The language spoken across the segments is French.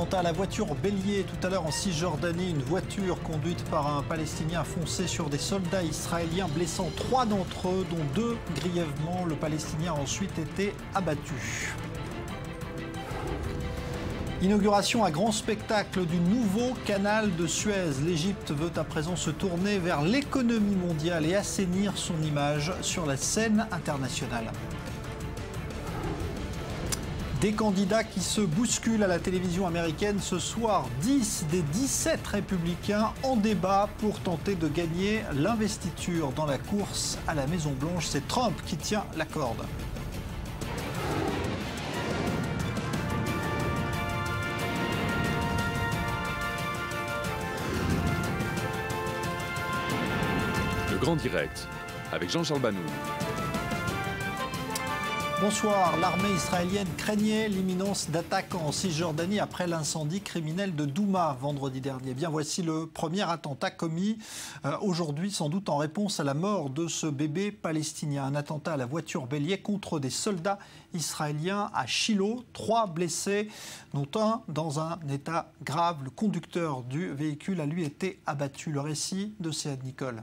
attentat à la voiture bélier tout à l'heure en Cisjordanie. Une voiture conduite par un Palestinien a foncé sur des soldats israéliens, blessant 3 d'entre eux, dont 2 grièvement. Le Palestinien a ensuite été abattu. Inauguration à grand spectacle du nouveau canal de Suez. L'Égypte veut à présent se tourner vers l'économie mondiale et assainir son image sur la scène internationale. Des candidats qui se bousculent à la télévision américaine ce soir. 10 des 17 républicains en débat pour tenter de gagner l'investiture dans la course à la Maison-Blanche. C'est Trump qui tient la corde. Le Grand Direct, avec Jean-Charles Banou. Bonsoir. L'armée israélienne craignait l'imminence d'attaques en Cisjordanie après l'incendie criminel de Douma vendredi dernier. Bien, voici le premier attentat commis aujourd'hui, sans doute en réponse à la mort de ce bébé palestinien. Un attentat à la voiture bélier contre des soldats israéliens à Shiloh. 3 blessés, dont un dans un état grave. Le conducteur du véhicule a lui été abattu. Le récit de Céad Nicole.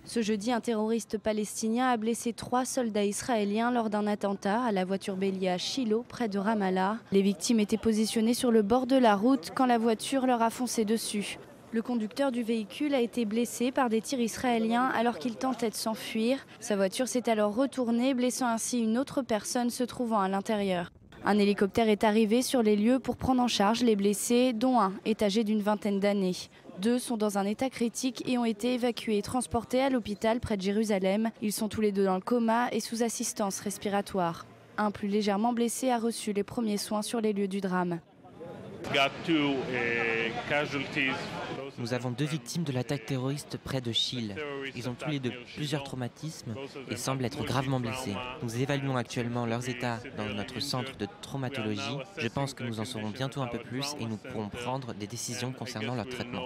Ce jeudi, un terroriste palestinien a blessé 3 soldats israéliens lors d'un attentat à la voiture bélier à Shiloh, près de Ramallah. Les victimes étaient positionnées sur le bord de la route quand la voiture leur a foncé dessus. Le conducteur du véhicule a été blessé par des tirs israéliens alors qu'il tentait de s'enfuir. Sa voiture s'est alors retournée, blessant ainsi une autre personne se trouvant à l'intérieur. Un hélicoptère est arrivé sur les lieux pour prendre en charge les blessés, dont un est âgé d'une vingtaine d'années. 2 sont dans un état critique et ont été évacués et transportés à l'hôpital près de Jérusalem. Ils sont tous les 2 dans le coma et sous assistance respiratoire. Un plus légèrement blessé a reçu les premiers soins sur les lieux du drame. Nous avons 2 victimes de l'attaque terroriste près de Chil. Ils ont tous les 2 plusieurs traumatismes et semblent être gravement blessés. Nous évaluons actuellement leurs états dans notre centre de traumatologie. Je pense que nous en saurons bientôt un peu plus et nous pourrons prendre des décisions concernant leur traitement.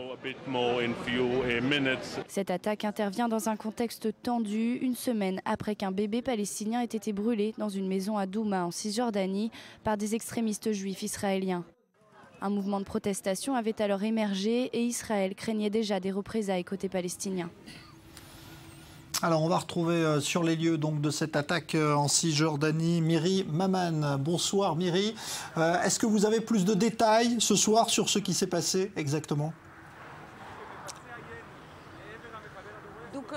Cette attaque intervient dans un contexte tendu, une semaine après qu'un bébé palestinien ait été brûlé dans une maison à Douma en Cisjordanie par des extrémistes juifs israéliens. Un mouvement de protestation avait alors émergé et Israël craignait déjà des représailles côté palestinien. Alors on va retrouver sur les lieux donc, de cette attaque en Cisjordanie Miri Maman. Bonsoir Miri. Est-ce que vous avez plus de détails ce soir sur ce qui s'est passé exactement ?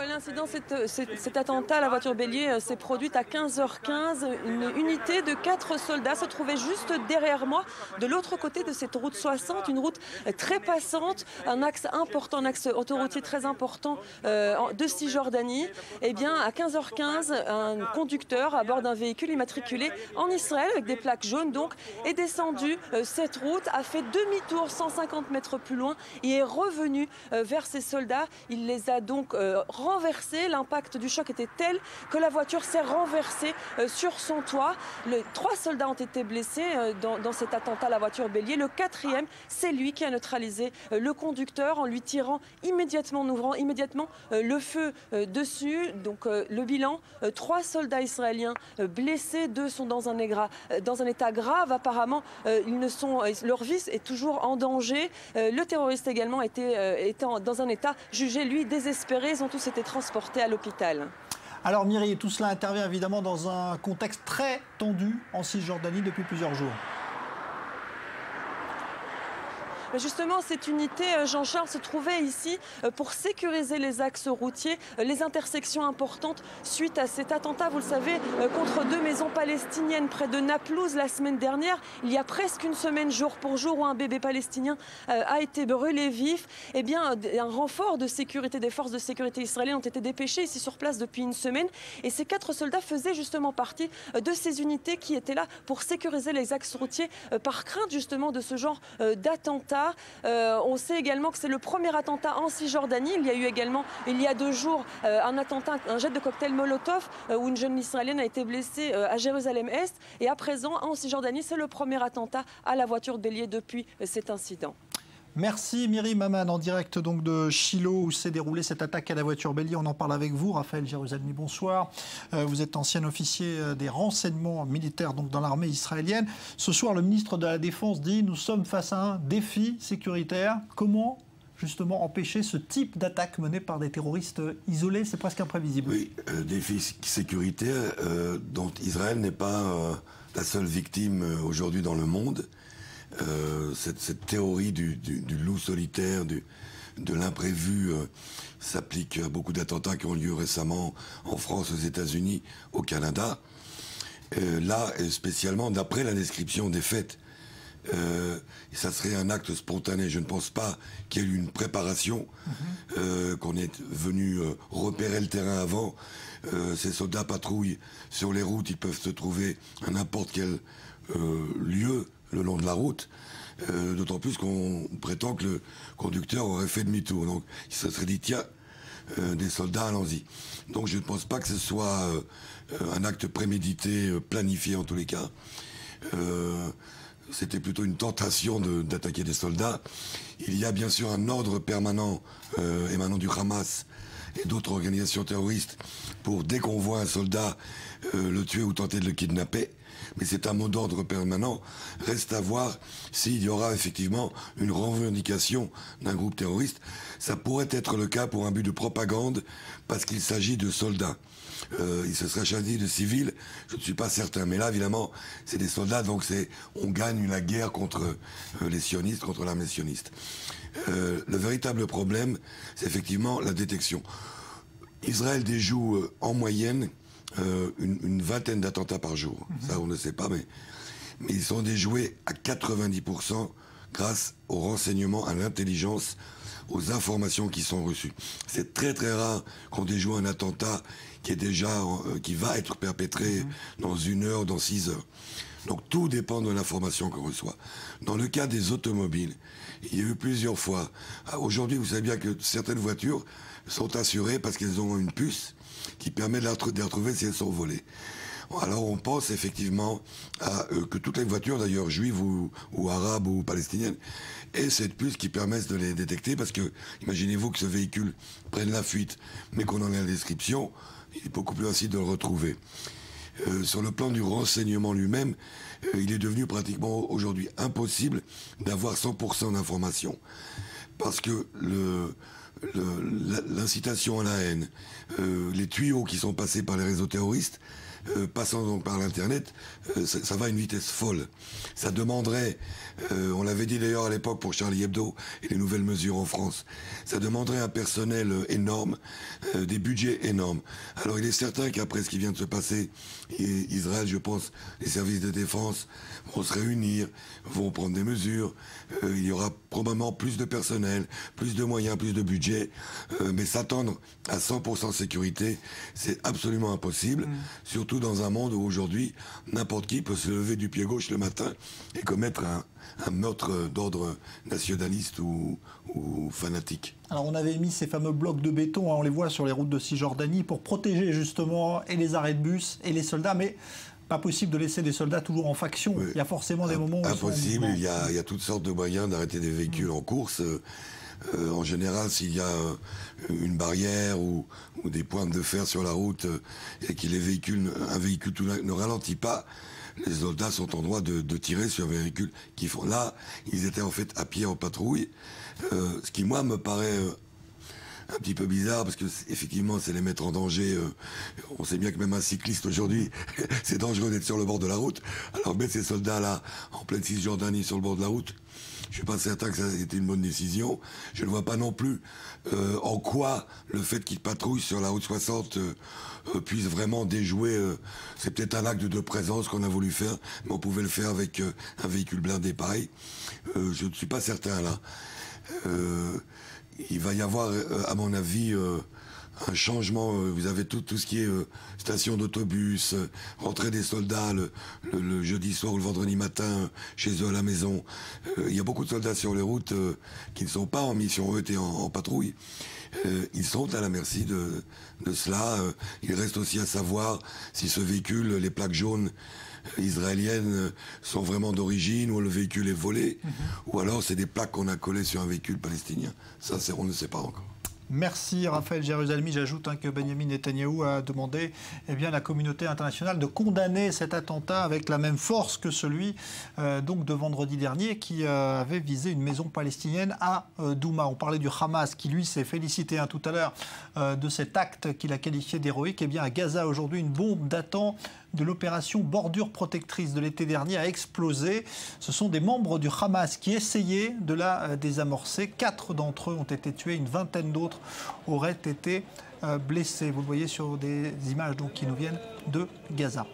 L'incident, cet attentat à la voiture bélier s'est produit à 15h15. Une unité de 4 soldats se trouvait juste derrière moi, de l'autre côté de cette route 60, une route très passante, un axe important, un axe autoroutier très important de Cisjordanie. Et bien, à 15h15, un conducteur à bord d'un véhicule immatriculé en Israël, avec des plaques jaunes donc, est descendu cette route, a fait demi-tour 150 mètres plus loin et est revenu vers ces soldats. Il les a donc renversé. L'impact du choc était tel que la voiture s'est renversée sur son toit. 3 soldats ont été blessés dans cet attentat à la voiture bélier. Le 4e, c'est lui qui a neutralisé le conducteur en lui tirant immédiatement, en ouvrant immédiatement le feu dessus. Donc le bilan, 3 soldats israéliens blessés, 2 sont dans un état grave. Apparemment, leur vie est toujours en danger. Le terroriste également était dans un état jugé, lui, désespéré. Ils ont tous été transportés à l'hôpital. Alors Myri, tout cela intervient évidemment dans un contexte très tendu en Cisjordanie depuis plusieurs jours. Justement, cette unité, Jean-Charles, se trouvait ici pour sécuriser les axes routiers, les intersections importantes suite à cet attentat, vous le savez, contre 2 maisons palestiniennes près de Naplouse la semaine dernière. Il y a presque une semaine, jour pour jour, où un bébé palestinien a été brûlé vif. Eh bien, un renfort de sécurité, des forces de sécurité israéliennes ont été dépêchés ici sur place depuis une semaine. Et ces 4 soldats faisaient justement partie de ces unités qui étaient là pour sécuriser les axes routiers par crainte justement de ce genre d'attentat. On sait également que c'est le premier attentat en Cisjordanie. Il y a eu également, il y a 2 jours, un attentat, un jet de cocktail Molotov où une jeune Israélienne a été blessée à Jérusalem-Est. Et à présent, en Cisjordanie, c'est le premier attentat à la voiture bélier depuis cet incident. Merci Myri Maman, en direct donc de Shiloh où s'est déroulée cette attaque à la voiture bélier. On en parle avec vous, Raphaël Jérusalemi, bonsoir. Vous êtes ancien officier des renseignements militaires donc dans l'armée israélienne. Ce soir, le ministre de la Défense dit « Nous sommes face à un défi sécuritaire ». Comment justement empêcher ce type d'attaque menée par des terroristes isolés? C'est presque imprévisible. Oui, défi sécuritaire dont Israël n'est pas la seule victime aujourd'hui dans le monde. Cette théorie du loup solitaire, de l'imprévu, s'applique à beaucoup d'attentats qui ont lieu récemment en France, aux États-Unis, au Canada. Là, spécialement, d'après la description des faits, ça serait un acte spontané. Je ne pense pas qu'il y ait eu une préparation, qu'on est venu repérer le terrain avant. Ces soldats patrouillent sur les routes, ils peuvent se trouver à n'importe quel lieu le long de la route, d'autant plus qu'on prétend que le conducteur aurait fait demi-tour. Donc il se serait dit, tiens, des soldats, allons-y. Donc je ne pense pas que ce soit un acte prémédité, planifié en tous les cas. C'était plutôt une tentation d'attaquer des soldats. Il y a bien sûr un ordre permanent émanant du Hamas et d'autres organisations terroristes pour, dès qu'on voit un soldat, le tuer ou tenter de le kidnapper. Mais c'est un mot d'ordre permanent. Reste à voir s'il y aura effectivement une revendication d'un groupe terroriste. Ça pourrait être le cas pour un but de propagande, parce qu'il s'agit de soldats. Il se serait choisi de civils, je ne suis pas certain. Mais là, évidemment, c'est des soldats, donc on gagne la guerre contre les sionistes, contre l'armée sioniste. Le véritable problème, c'est effectivement la détection. Israël déjoue en moyenne une vingtaine d'attentats par jour. Ça, on ne sait pas, mais ils sont déjoués à 90% grâce au renseignement, à l'intelligence, aux informations qui sont reçues. C'est très très rare qu'on déjoue un attentat qui va être perpétré dans 1 heure, dans 6 heures. Donc tout dépend de l'information qu'on reçoit. Dans le cas des automobiles, il y a eu plusieurs fois. Aujourd'hui, vous savez bien que certaines voitures sont assurées parce qu'elles ont une puce qui permet de les retrouver si elles sont volées. Alors on pense effectivement que toutes les voitures, d'ailleurs juives ou arabes ou palestiniennes, aient cette puce qui permet de les détecter, parce que imaginez-vous que ce véhicule prenne la fuite, mais qu'on en ait la description, il est beaucoup plus facile de le retrouver. Sur le plan du renseignement lui-même, il est devenu pratiquement aujourd'hui impossible d'avoir 100% d'informations, parce que l'incitation à la haine, les tuyaux qui sont passés par les réseaux terroristes, passant donc par l'internet, ça va à une vitesse folle. Ça demanderait, on l'avait dit d'ailleurs à l'époque pour Charlie Hebdo et les nouvelles mesures en France, ça demanderait un personnel énorme, des budgets énormes. Alors il est certain qu'après ce qui vient de se passer, Israël, je pense, les services de défense vont se réunir, vont prendre des mesures, il y aura probablement plus de personnel, plus de moyens, plus de budget, mais s'attendre à 100% sécurité, c'est absolument impossible, surtout dans un monde où aujourd'hui, n'importe qui peut se lever du pied gauche le matin et commettre un meurtre d'ordre nationaliste ou fanatique. Alors on avait mis ces fameux blocs de béton, on les voit sur les routes de Cisjordanie, pour protéger justement et les arrêts de bus et les soldats, mais pas possible de laisser des soldats toujours en faction. Oui. Il y a forcément des moments où impossible, il y a toutes sortes de moyens d'arrêter des véhicules en course. En général, s'il y a une barrière ou des pointes de fer sur la route et que un véhicule ne ralentit pas, les soldats sont en droit de tirer sur un véhicule qui font. Là, ils étaient en fait à pied en patrouille, ce qui moi me paraît un petit peu bizarre, parce que effectivement c'est les mettre en danger. On sait bien que même un cycliste aujourd'hui, c'est dangereux d'être sur le bord de la route. Alors mettre ces soldats là en pleine Cisjordanie sur le bord de la route, je suis pas certain que ça ait été une bonne décision. Je ne vois pas non plus en quoi le fait qu'ils patrouillent sur la route 60 puisse vraiment déjouer. C'est peut-être un acte de présence qu'on a voulu faire, mais on pouvait le faire avec un véhicule blindé pareil. Je ne suis pas certain là. Il va y avoir, à mon avis, un changement. Vous avez tout ce qui est station d'autobus, rentrée des soldats le jeudi soir ou le vendredi matin chez eux à la maison. Il y a beaucoup de soldats sur les routes qui ne sont pas en mission, eux étaient en patrouille. Ils sont à la merci de cela. Il reste aussi à savoir si ce véhicule, les plaques jaunes israéliennes sont vraiment d'origine, ou le véhicule est volé, ou alors c'est des plaques qu'on a collées sur un véhicule palestinien. Ça, on ne sait pas encore. Merci Raphaël Jérusalemi. J'ajoute que Benyamin Netanyahou a demandé à la communauté internationale de condamner cet attentat avec la même force que celui donc de vendredi dernier qui avait visé une maison palestinienne à Douma. On parlait du Hamas qui lui s'est félicité tout à l'heure de cet acte qu'il a qualifié d'héroïque. Eh bien à Gaza aujourd'hui, une bombe datant de l'opération Bordure protectrice de l'été dernier a explosé. Ce sont des membres du Hamas qui essayaient de la désamorcer. 4 d'entre eux ont été tués, une vingtaine d'autres auraient été blessés. Vous le voyez sur des images donc, qui nous viennent de Gaza.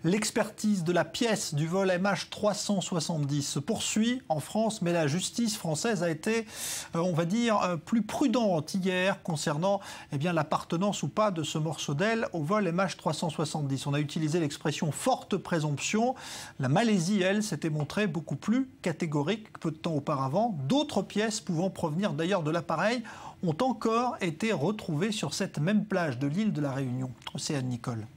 L'expertise de la pièce du vol MH370 se poursuit en France, mais la justice française a été, on va dire, plus prudente hier concernant l'appartenance ou pas de ce morceau d'aile au vol MH370. On a utilisé l'expression forte présomption. La Malaisie, elle, s'était montrée beaucoup plus catégorique peu de temps auparavant. D'autres pièces pouvant provenir d'ailleurs de l'appareil ont encore été retrouvées sur cette même plage de l'île de la Réunion. Océane Nicole.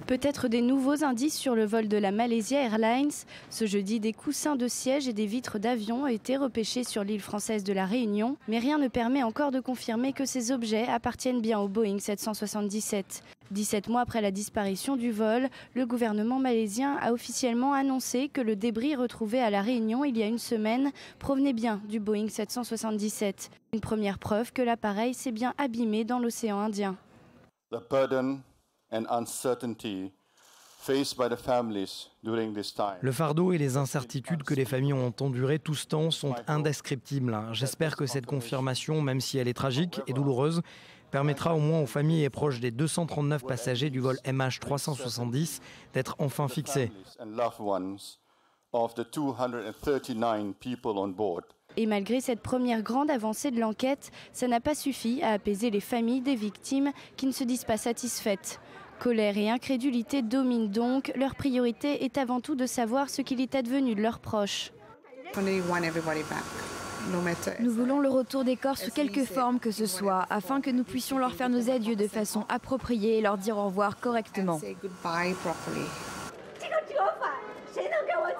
Peut-être des nouveaux indices sur le vol de la Malaysia Airlines. Ce jeudi, des coussins de siège et des vitres d'avion ont été repêchés sur l'île française de la Réunion. Mais rien ne permet encore de confirmer que ces objets appartiennent bien au Boeing 777. 17 mois après la disparition du vol, le gouvernement malaisien a officiellement annoncé que le débris retrouvé à la Réunion il y a une semaine provenait bien du Boeing 777. Une première preuve que l'appareil s'est bien abîmé dans l'océan Indien. Le fardeau et les incertitudes que les familles ont endurées tout ce temps sont indescriptibles. J'espère que cette confirmation, même si elle est tragique et douloureuse, permettra au moins aux familles et proches des 239 passagers du vol MH370 d'être enfin fixés. Et malgré cette première grande avancée de l'enquête, ça n'a pas suffi à apaiser les familles des victimes qui ne se disent pas satisfaites. Colère et incrédulité dominent donc. Leur priorité est avant tout de savoir ce qu'il est advenu de leurs proches. Nous voulons le retour des corps sous quelque forme que ce soit, afin que nous puissions leur faire nos adieux de façon appropriée et leur dire au revoir correctement.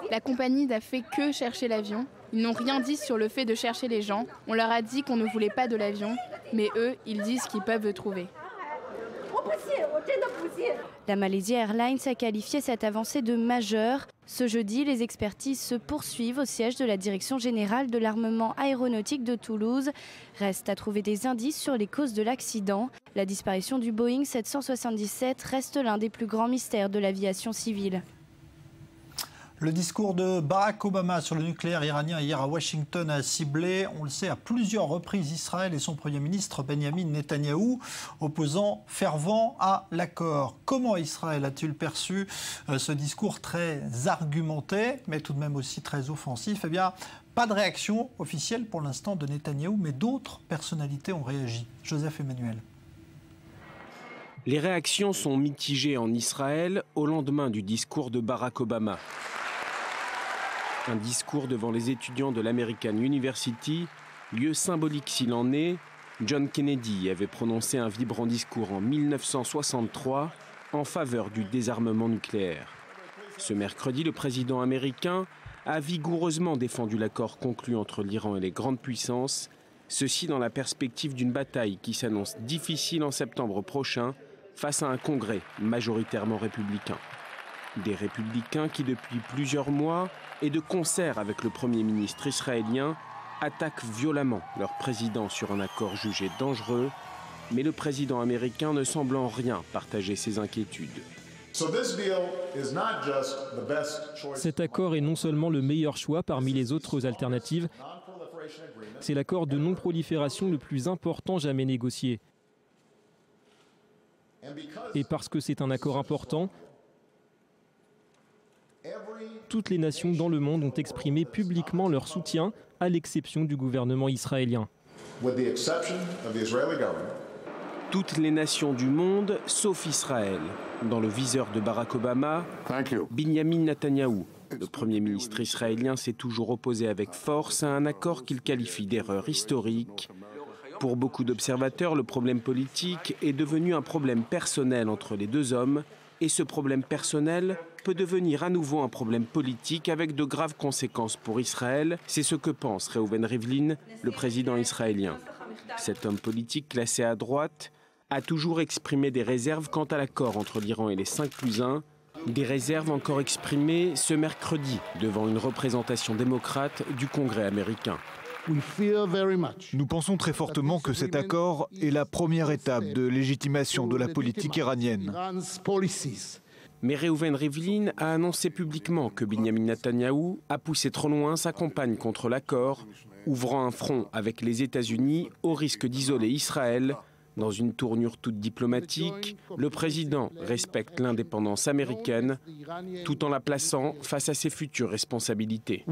La compagnie n'a fait que chercher l'avion. Ils n'ont rien dit sur le fait de chercher les gens. On leur a dit qu'on ne voulait pas de l'avion, mais eux, ils disent qu'ils peuvent le trouver. La Malaysia Airlines a qualifié cette avancée de majeure. Ce jeudi, les expertises se poursuivent au siège de la Direction générale de l'armement aéronautique de Toulouse. Reste à trouver des indices sur les causes de l'accident. La disparition du Boeing 777 reste l'un des plus grands mystères de l'aviation civile. Le discours de Barack Obama sur le nucléaire iranien hier à Washington a ciblé, on le sait, à plusieurs reprises Israël et son Premier ministre Benyamin Netanyahou, opposant fervent à l'accord. Comment Israël a-t-il perçu ce discours très argumenté, mais tout de même aussi très offensif? Eh bien, pas de réaction officielle pour l'instant de Netanyahou, mais d'autres personnalités ont réagi. Joseph Emmanuel. Les réactions sont mitigées en Israël au lendemain du discours de Barack Obama. Un discours devant les étudiants de l'American University, lieu symbolique s'il en est. John Kennedy avait prononcé un vibrant discours en 1963 en faveur du désarmement nucléaire. Ce mercredi, le président américain a vigoureusement défendu l'accord conclu entre l'Iran et les grandes puissances, ceci dans la perspective d'une bataille qui s'annonce difficile en septembre prochain face à un congrès majoritairement républicain. Des républicains qui, depuis plusieurs mois, et de concert avec le Premier ministre israélien, attaquent violemment leur président sur un accord jugé dangereux, mais le président américain ne semble en rien partager ses inquiétudes. Cet accord est non seulement le meilleur choix parmi les autres alternatives, c'est l'accord de non-prolifération le plus important jamais négocié. Et parce que c'est un accord important, toutes les nations dans le monde ont exprimé publiquement leur soutien, à l'exception du gouvernement israélien. Toutes les nations du monde, sauf Israël. Dans le viseur de Barack Obama, Binyamin Netanyahou, le Premier ministre israélien, s'est toujours opposé avec force à un accord qu'il qualifie d'erreur historique. Pour beaucoup d'observateurs, le problème politique est devenu un problème personnel entre les deux hommes, et ce problème personnel peut devenir à nouveau un problème politique avec de graves conséquences pour Israël. C'est ce que pense Reuven Rivlin, le président israélien. Cet homme politique classé à droite a toujours exprimé des réserves quant à l'accord entre l'Iran et les 5+1, des réserves encore exprimées ce mercredi devant une représentation démocrate du Congrès américain. Nous pensons très fortement que cet accord est la première étape de légitimation de la politique iranienne. Mais Reuven Rivlin a annoncé publiquement que Binyamin Netanyahou a poussé trop loin sa campagne contre l'accord, ouvrant un front avec les États-Unis au risque d'isoler Israël. Dans une tournure toute diplomatique, le président respecte l'indépendance américaine tout en la plaçant face à ses futures responsabilités.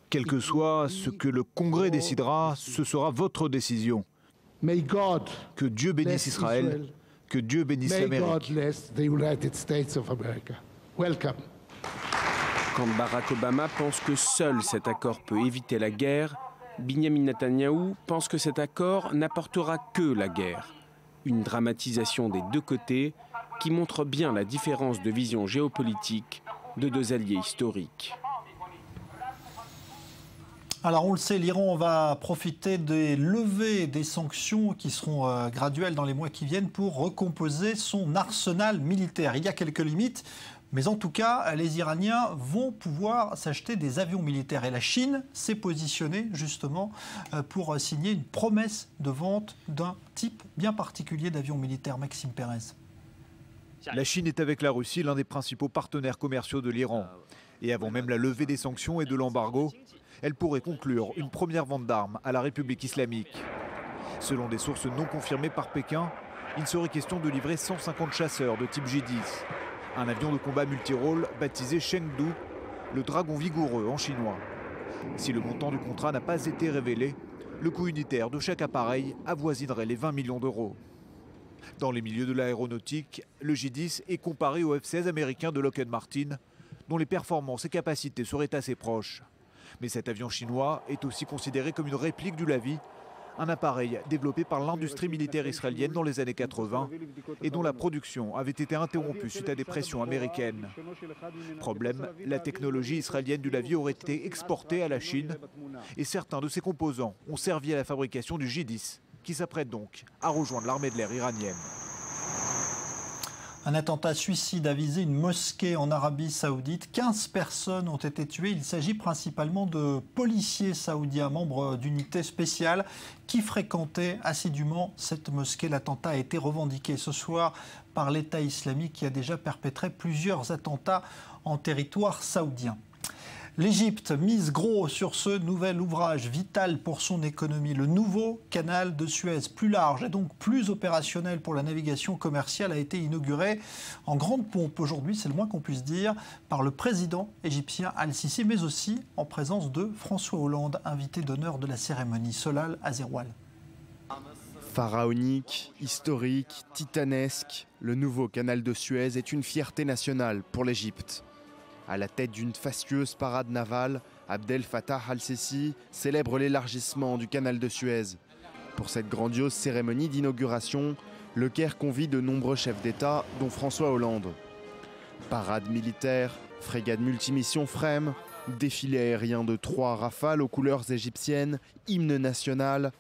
Quel que soit ce que le Congrès décidera, ce sera votre décision. Que Dieu bénisse Israël, que Dieu bénisse l'Amérique. Quand Barack Obama pense que seul cet accord peut éviter la guerre, Binyamin Netanyahou pense que cet accord n'apportera que la guerre. Une dramatisation des deux côtés qui montre bien la différence de vision géopolitique de deux alliés historiques. Alors on le sait, l'Iran va profiter des levées des sanctions qui seront graduelles dans les mois qui viennent pour recomposer son arsenal militaire. Il y a quelques limites. Mais en tout cas, les Iraniens vont pouvoir s'acheter des avions militaires. Et la Chine s'est positionnée justement pour signer une promesse de vente d'un type bien particulier d'avions militaires. Maxime Pérez. La Chine est avec la Russie l'un des principaux partenaires commerciaux de l'Iran. Et avant même la levée des sanctions et de l'embargo, elle pourrait conclure une première vente d'armes à la République islamique. Selon des sources non confirmées par Pékin, il serait question de livrer 150 chasseurs de type J-10. Un avion de combat multirôle baptisé Chengdu, le dragon vigoureux en chinois. Si le montant du contrat n'a pas été révélé, le coût unitaire de chaque appareil avoisinerait les 20 millions d'euros. Dans les milieux de l'aéronautique, le J-10 est comparé au F-16 américain de Lockheed Martin, dont les performances et capacités seraient assez proches. Mais cet avion chinois est aussi considéré comme une réplique du Lavi, un appareil développé par l'industrie militaire israélienne dans les années 80 et dont la production avait été interrompue suite à des pressions américaines. Problème, la technologie israélienne du Lavi aurait été exportée à la Chine et certains de ses composants ont servi à la fabrication du J-10, qui s'apprête donc à rejoindre l'armée de l'air iranienne. Un attentat suicide a visé une mosquée en Arabie Saoudite. 15 personnes ont été tuées. Il s'agit principalement de policiers saoudiens, membres d'unités spéciales, qui fréquentaient assidûment cette mosquée. L'attentat a été revendiqué ce soir par l'État islamique qui a déjà perpétré plusieurs attentats en territoire saoudien. L'Égypte mise gros sur ce nouvel ouvrage vital pour son économie. Le nouveau canal de Suez, plus large et donc plus opérationnel pour la navigation commerciale, a été inauguré en grande pompe aujourd'hui, c'est le moins qu'on puisse dire, par le président égyptien Al-Sisi, mais aussi en présence de François Hollande, invité d'honneur de la cérémonie. Solal Azerwal. Pharaonique, historique, titanesque, le nouveau canal de Suez est une fierté nationale pour l'Égypte. À la tête d'une fastueuse parade navale, Abdel Fattah al-Sisi célèbre l'élargissement du canal de Suez. Pour cette grandiose cérémonie d'inauguration, le Caire convie de nombreux chefs d'État, dont François Hollande. Parade militaire, frégate multimission Frem, défilé aérien de 3 Rafales aux couleurs égyptiennes, hymne national.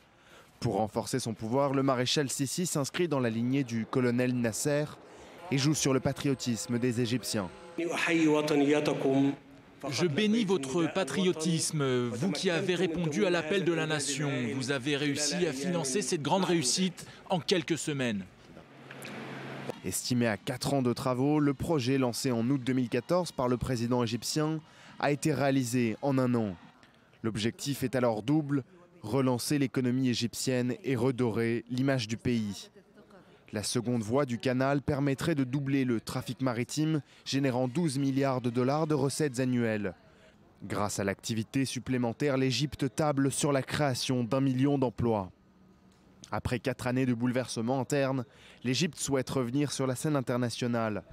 Pour renforcer son pouvoir, le maréchal Sisi s'inscrit dans la lignée du colonel Nasser et joue sur le patriotisme des Égyptiens. Je bénis votre patriotisme, vous qui avez répondu à l'appel de la nation. Vous avez réussi à financer cette grande réussite en quelques semaines. Estimé à 4 ans de travaux, le projet lancé en août 2014 par le président égyptien a été réalisé en 1 an. L'objectif est alors double, relancer l'économie égyptienne et redorer l'image du pays. La seconde voie du canal permettrait de doubler le trafic maritime, générant 12 milliards de dollars de recettes annuelles. Grâce à l'activité supplémentaire, l'Égypte table sur la création d'1 million d'emplois. Après 4 années de bouleversements internes, l'Égypte souhaite revenir sur la scène internationale.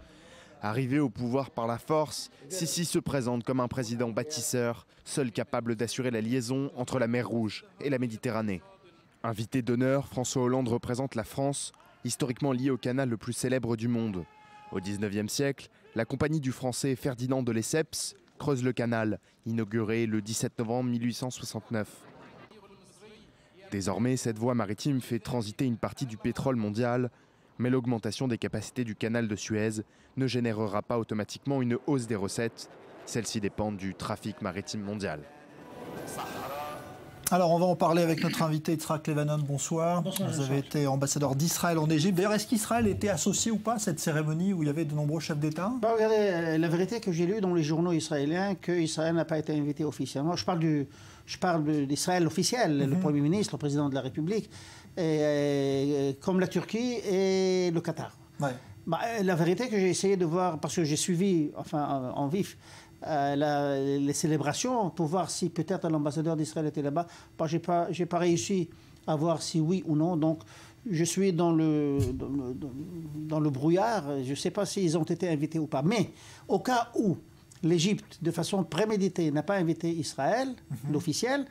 Arrivé au pouvoir par la force, Sisi se présente comme un président bâtisseur, seul capable d'assurer la liaison entre la mer Rouge et la Méditerranée. Invité d'honneur, François Hollande représente la France, historiquement liée au canal le plus célèbre du monde. Au XIXe siècle, la compagnie du français Ferdinand de Lesseps creuse le canal, inauguré le 17 novembre 1869. Désormais, cette voie maritime fait transiter une partie du pétrole mondial, mais l'augmentation des capacités du canal de Suez ne générera pas automatiquement une hausse des recettes. Celles-ci dépendent du trafic maritime mondial. Alors, on va en parler avec notre invité Yitzhak Levanon. Bonsoir. Bonsoir. Vous avez été ambassadeur d'Israël en Égypte. D'ailleurs, est-ce qu'Israël était associé ou pas à cette cérémonie où il y avait de nombreux chefs d'État? Regardez, la vérité que j'ai lue dans les journaux israéliens, qu'Israël n'a pas été invité officiellement. Je parle d'Israël officiel, le Premier ministre, le Président de la République, comme la Turquie et le Qatar. Ouais. La vérité que j'ai essayé de voir, parce que j'ai suivi en vif les célébrations pour voir si peut-être l'ambassadeur d'Israël était là-bas. J'ai pas réussi à voir si oui ou non. Donc je suis dans le brouillard. Je ne sais pas s'ils ont été invités ou pas. Mais au cas où l'Égypte, de façon préméditée, n'a pas invité Israël, l'officiel,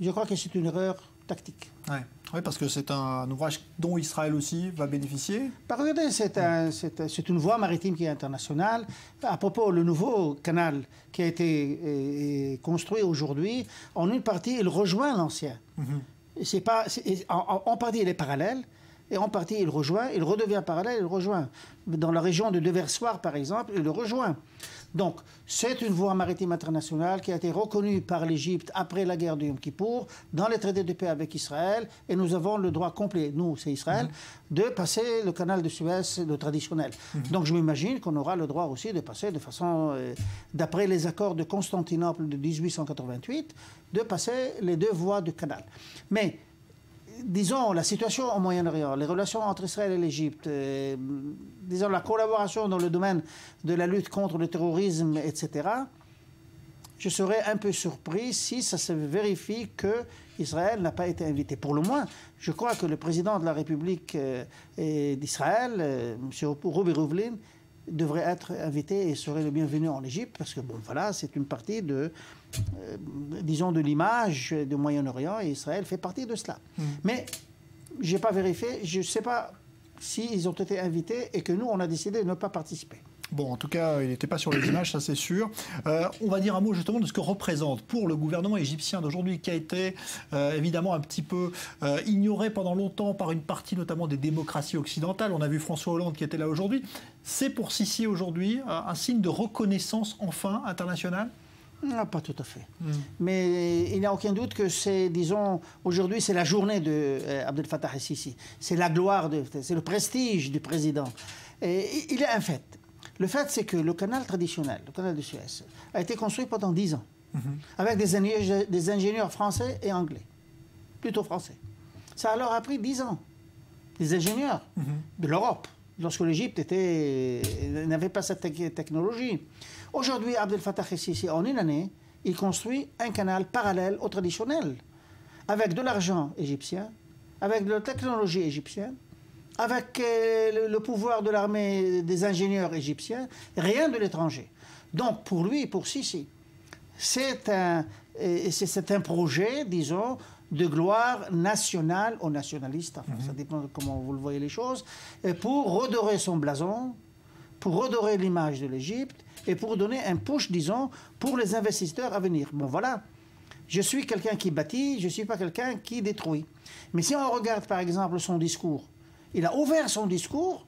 je crois que c'est une erreur tactique. Ouais. Oui, parce que c'est un ouvrage dont Israël aussi va bénéficier. Regardez, c'est une voie maritime qui est internationale. À propos, le nouveau canal qui a été construit aujourd'hui, en une partie, il rejoint l'ancien. En partie, il est parallèle, et en partie, il redevient parallèle, il rejoint. Dans la région de Déversoir, par exemple, il le rejoint. Donc, c'est une voie maritime internationale qui a été reconnue par l'Égypte après la guerre de Yom Kippour, dans les traités de paix avec Israël, et nous avons le droit complet, nous, c'est Israël, de passer le canal de Suez, le traditionnel. Donc, je m'imagine qu'on aura le droit aussi de passer de façon, d'après les accords de Constantinople de 1888, de passer les deux voies du canal. Mais disons, la situation au Moyen-Orient, les relations entre Israël et l'Égypte, disons, la collaboration dans le domaine de la lutte contre le terrorisme, etc., je serais un peu surpris si ça se vérifie qu'Israël n'a pas été invité. Pour le moins, je crois que le président de la République d'Israël, M. Roubi Rivlin, devrait être invité et serait le bienvenu en Égypte, parce que, bon, voilà, c'est une partie de, disons, de l'image du Moyen-Orient, et Israël fait partie de cela. Mais je n'ai pas vérifié, je ne sais pas s'ils ont été invités et que nous, on a décidé de ne pas participer. Bon, en tout cas, il n'était pas sur les images, ça c'est sûr. On va dire un mot justement de ce que représente pour le gouvernement égyptien d'aujourd'hui, qui a été évidemment un petit peu ignoré pendant longtemps par une partie notamment des démocraties occidentales. On a vu François Hollande qui était là aujourd'hui. C'est pour Sisi aujourd'hui un signe de reconnaissance enfin internationale? Non, pas tout à fait. Mais il n'y a aucun doute que c'est, disons, aujourd'hui c'est la journée de Abdel Fattah el-Sisi. C'est la gloire, c'est le prestige du président. Et il y a un fait. Le fait, c'est que le canal traditionnel, le canal de Suez, a été construit pendant 10 ans, avec des ingénieurs français et anglais, plutôt français. Ça a alors pris 10 ans. Des ingénieurs de l'Europe, lorsque l'Égypte n'avait pas cette technologie. Aujourd'hui, Abdel Fattah el-Sisi, en une année, il construit un canal parallèle au traditionnel, avec de l'argent égyptien, avec de la technologie égyptienne, avec le pouvoir de l'armée des ingénieurs égyptiens, rien de l'étranger. Donc pour lui, pour Sisi, c'est un projet, disons, de gloire nationale ou nationaliste, enfin, ça dépend de comment vous le voyez les choses, pour redorer son blason, pour redorer l'image de l'Égypte et pour donner un push, disons, pour les investisseurs à venir. Bon voilà, je suis quelqu'un qui bâtit, je ne suis pas quelqu'un qui détruit. Mais si on regarde par exemple son discours, il a ouvert son discours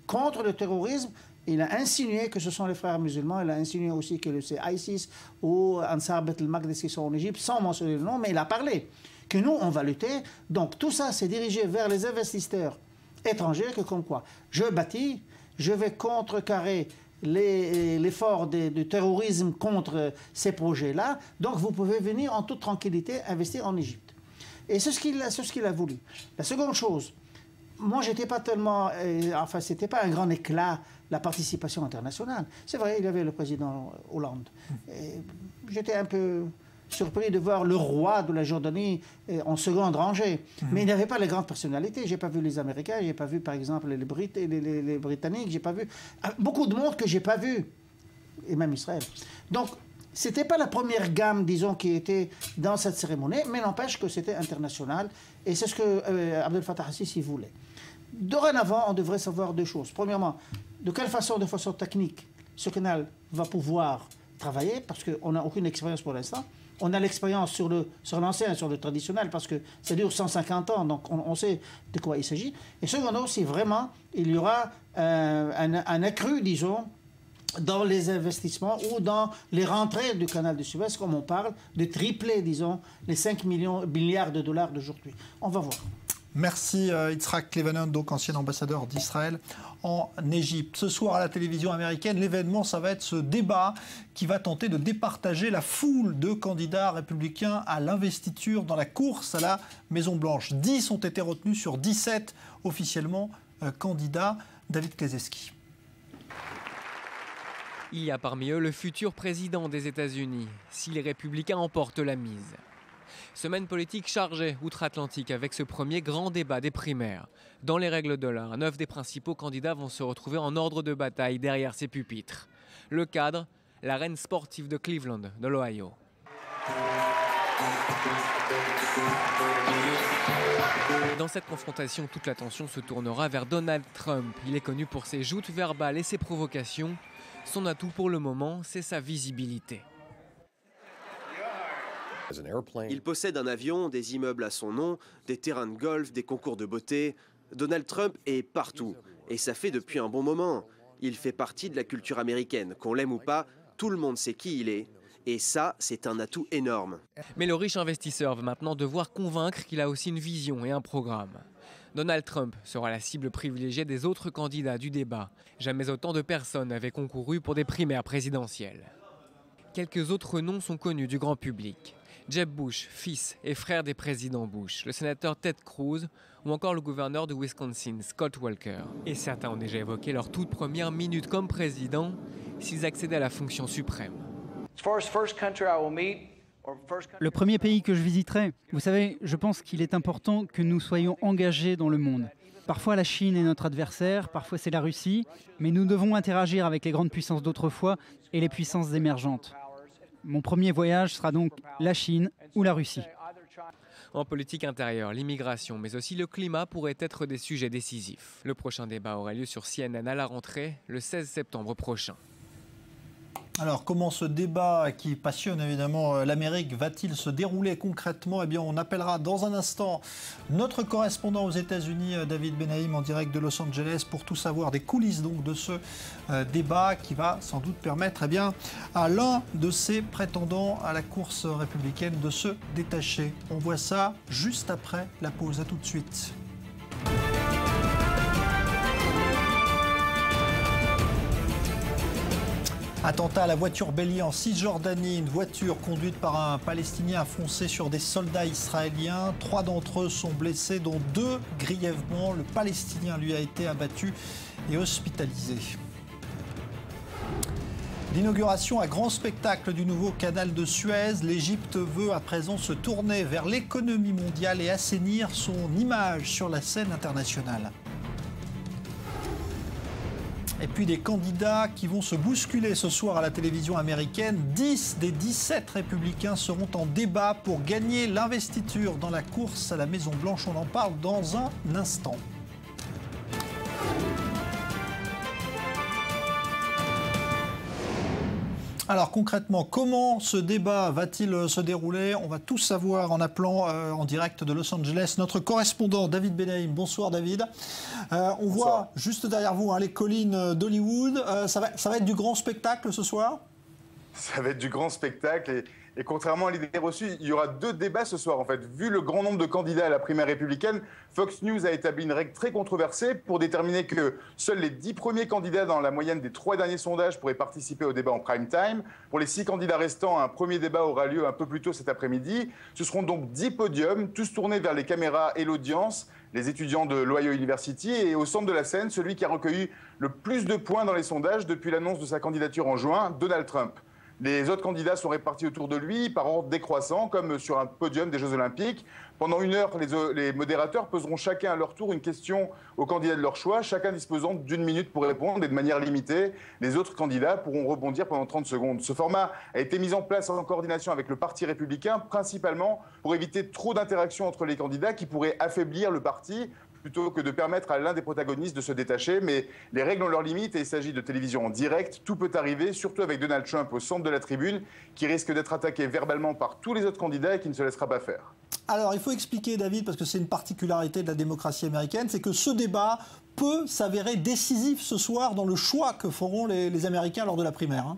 contre le terrorisme. Il a insinué que ce sont les frères musulmans. Il a insinué aussi que c'est ISIS ou Ansar Bet el-Maqdis qui sont en Égypte, sans mentionner le nom, mais il a parlé que nous, on va lutter. Donc tout ça, c'est dirigé vers les investisseurs étrangers, que comme quoi, je bâtis, je vais contrecarrer l'effort du terrorisme contre ces projets-là. Donc vous pouvez venir en toute tranquillité investir en Égypte. Et c'est ce qu'il a voulu. La seconde chose, moi, j'étais pas tellement... enfin, c'était pas un grand éclat la participation internationale. C'est vrai, il y avait le président Hollande. J'étais un peu surpris de voir le roi de la Jordanie en seconde rangée. Mais il n'y avait pas les grandes personnalités. Je n'ai pas vu les Américains, je n'ai pas vu par exemple les Britanniques, j'ai pas vu beaucoup de monde que je n'ai pas vu, et même Israël. Donc, ce n'était pas la première gamme, disons, qui était dans cette cérémonie, mais n'empêche que c'était international, et c'est ce que Abdel Fattah al-Sisi voulait. Dorénavant, on devrait savoir deux choses. Premièrement, de façon technique, ce canal va pouvoir travailler, parce qu'on n'a aucune expérience pour l'instant. On a l'expérience sur l'ancien, sur le traditionnel, parce que ça dure 150 ans, donc on sait de quoi il s'agit. Et secondo, si vraiment il y aura un accru, disons, dans les investissements ou dans les rentrées du canal de Suez, comme on parle, de tripler, disons, les 5 milliards de dollars d'aujourd'hui. On va voir. Merci Yitzhak Levanon, donc ancien ambassadeur d'Israël en Égypte. Ce soir à la télévision américaine, l'événement, ça va être ce débat qui va tenter de départager la foule de candidats républicains à l'investiture dans la course à la Maison-Blanche. 10 ont été retenus sur 17 officiellement candidats. David Klezeski. Il y a parmi eux le futur président des États-Unis, si les républicains emportent la mise. Semaine politique chargée outre-Atlantique avec ce premier grand débat des primaires. Dans les règles de l'art, 9 des principaux candidats vont se retrouver en ordre de bataille derrière ces pupitres. Le cadre, l'arène sportive de Cleveland, de l'Ohio. Dans cette confrontation, toute l'attention se tournera vers Donald Trump. Il est connu pour ses joutes verbales et ses provocations. Son atout pour le moment, c'est sa visibilité. Il possède un avion, des immeubles à son nom, des terrains de golf, des concours de beauté. Donald Trump est partout, et ça fait depuis un bon moment. Il fait partie de la culture américaine. Qu'on l'aime ou pas, tout le monde sait qui il est. Et ça, c'est un atout énorme. Mais le riche investisseur va maintenant devoir convaincre qu'il a aussi une vision et un programme. Donald Trump sera la cible privilégiée des autres candidats du débat. Jamais autant de personnes avaient concouru pour des primaires présidentielles. Quelques autres noms sont connus du grand public. Jeb Bush, fils et frère des présidents Bush, le sénateur Ted Cruz ou encore le gouverneur de Wisconsin, Scott Walker. Et certains ont déjà évoqué leur toute première minute comme président s'ils accédaient à la fonction suprême. Le premier pays que je visiterai, vous savez, je pense qu'il est important que nous soyons engagés dans le monde. Parfois la Chine est notre adversaire, parfois c'est la Russie, mais nous devons interagir avec les grandes puissances d'autrefois et les puissances émergentes. Mon premier voyage sera donc la Chine ou la Russie. En politique intérieure, l'immigration, mais aussi le climat pourraient être des sujets décisifs. Le prochain débat aura lieu sur CNN à la rentrée, le 16 septembre prochain. Alors, comment ce débat qui passionne évidemment l'Amérique va-t-il se dérouler concrètement? Eh bien, on appellera dans un instant notre correspondant aux États-Unis, David Benaïm, en direct de Los Angeles, pour tout savoir des coulisses donc de ce débat qui va sans doute permettre à l'un de ces prétendants à la course républicaine de se détacher. On voit ça juste après la pause. À tout de suite. Attentat à la voiture bélier en Cisjordanie. Une voiture conduite par un Palestinien a foncé sur des soldats israéliens. 3 d'entre eux sont blessés, dont 2 grièvement. Le Palestinien, lui, a été abattu et hospitalisé. L'inauguration à grand spectacle du nouveau canal de Suez. L'Égypte veut à présent se tourner vers l'économie mondiale et assainir son image sur la scène internationale. Et puis des candidats qui vont se bousculer ce soir à la télévision américaine. 10 des 17 républicains seront en débat pour gagner l'investiture dans la course à la Maison-Blanche. On en parle dans un instant. Alors concrètement, comment ce débat va-t-il se dérouler? On va tout savoir en appelant en direct de Los Angeles notre correspondant David Benaïm. Bonsoir David. On voit juste derrière vous les collines d'Hollywood. Ça va être du grand spectacle ce soir? Ça va être du grand spectacle et contrairement à l'idée reçue, il y aura 2 débats ce soir en fait. Vu le grand nombre de candidats à la primaire républicaine, Fox News a établi une règle très controversée pour déterminer que seuls les 10 premiers candidats dans la moyenne des 3 derniers sondages pourraient participer au débat en prime time. Pour les 6 candidats restants, un premier débat aura lieu un peu plus tôt cet après-midi. Ce seront donc 10 podiums, tous tournés vers les caméras et l'audience. les étudiants de l'Ohio University. Et au centre de la scène, celui qui a recueilli le plus de points dans les sondages depuis l'annonce de sa candidature en juin, Donald Trump. Les autres candidats sont répartis autour de lui par ordre décroissant, comme sur un podium des Jeux Olympiques. Pendant 1 heure, les modérateurs poseront chacun à leur tour une question aux candidats de leur choix, chacun disposant d'1 minute pour répondre et de manière limitée. Les autres candidats pourront rebondir pendant 30 secondes. Ce format a été mis en place en coordination avec le Parti républicain, principalement pour éviter trop d'interactions entre les candidats qui pourraient affaiblir le parti, plutôt que de permettre à l'un des protagonistes de se détacher. Mais les règles ont leurs limites et il s'agit de télévision en direct. Tout peut arriver, surtout avec Donald Trump au centre de la tribune, qui risque d'être attaqué verbalement par tous les autres candidats et qui ne se laissera pas faire. Alors, il faut expliquer, David, parce que c'est une particularité de la démocratie américaine, c'est que ce débat peut s'avérer décisif ce soir dans le choix que feront les Américains lors de la primaire. Hein.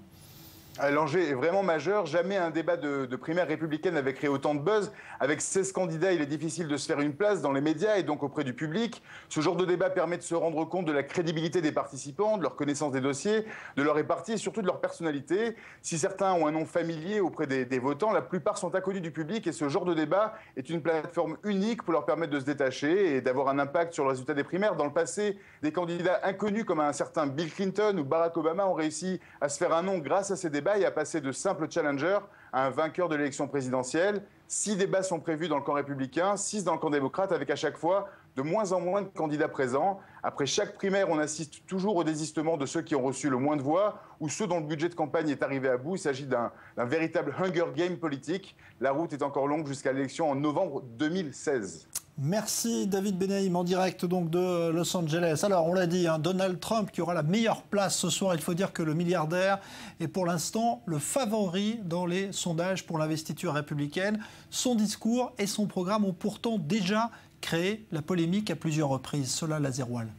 L'enjeu est vraiment majeur. Jamais un débat de primaire républicaine n'avait créé autant de buzz. Avec 16 candidats, il est difficile de se faire une place dans les médias et donc auprès du public. Ce genre de débat permet de se rendre compte de la crédibilité des participants, de leur connaissance des dossiers, de leur répartie et surtout de leur personnalité. Si certains ont un nom familier auprès des votants, la plupart sont inconnus du public et ce genre de débat est une plateforme unique pour leur permettre de se détacher et d'avoir un impact sur le résultat des primaires. Dans le passé, des candidats inconnus comme un certain Bill Clinton ou Barack Obama ont réussi à se faire un nom grâce à ces débats et à passer de simple challenger à un vainqueur de l'élection présidentielle. 6 débats sont prévus dans le camp républicain, 6 dans le camp démocrate, avec à chaque fois de moins en moins de candidats présents. Après chaque primaire, on assiste toujours au désistement de ceux qui ont reçu le moins de voix ou ceux dont le budget de campagne est arrivé à bout. Il s'agit d'un véritable Hunger Game politique. La route est encore longue jusqu'à l'élection en novembre 2016. Merci David Benaïm en direct donc de Los Angeles. Alors on l'a dit, hein, Donald Trump qui aura la meilleure place ce soir. Il faut dire que le milliardaire est pour l'instant le favori dans les sondages pour l'investiture républicaine. Son discours et son programme ont pourtant déjà créé la polémique à plusieurs reprises. Cela Lazerwal.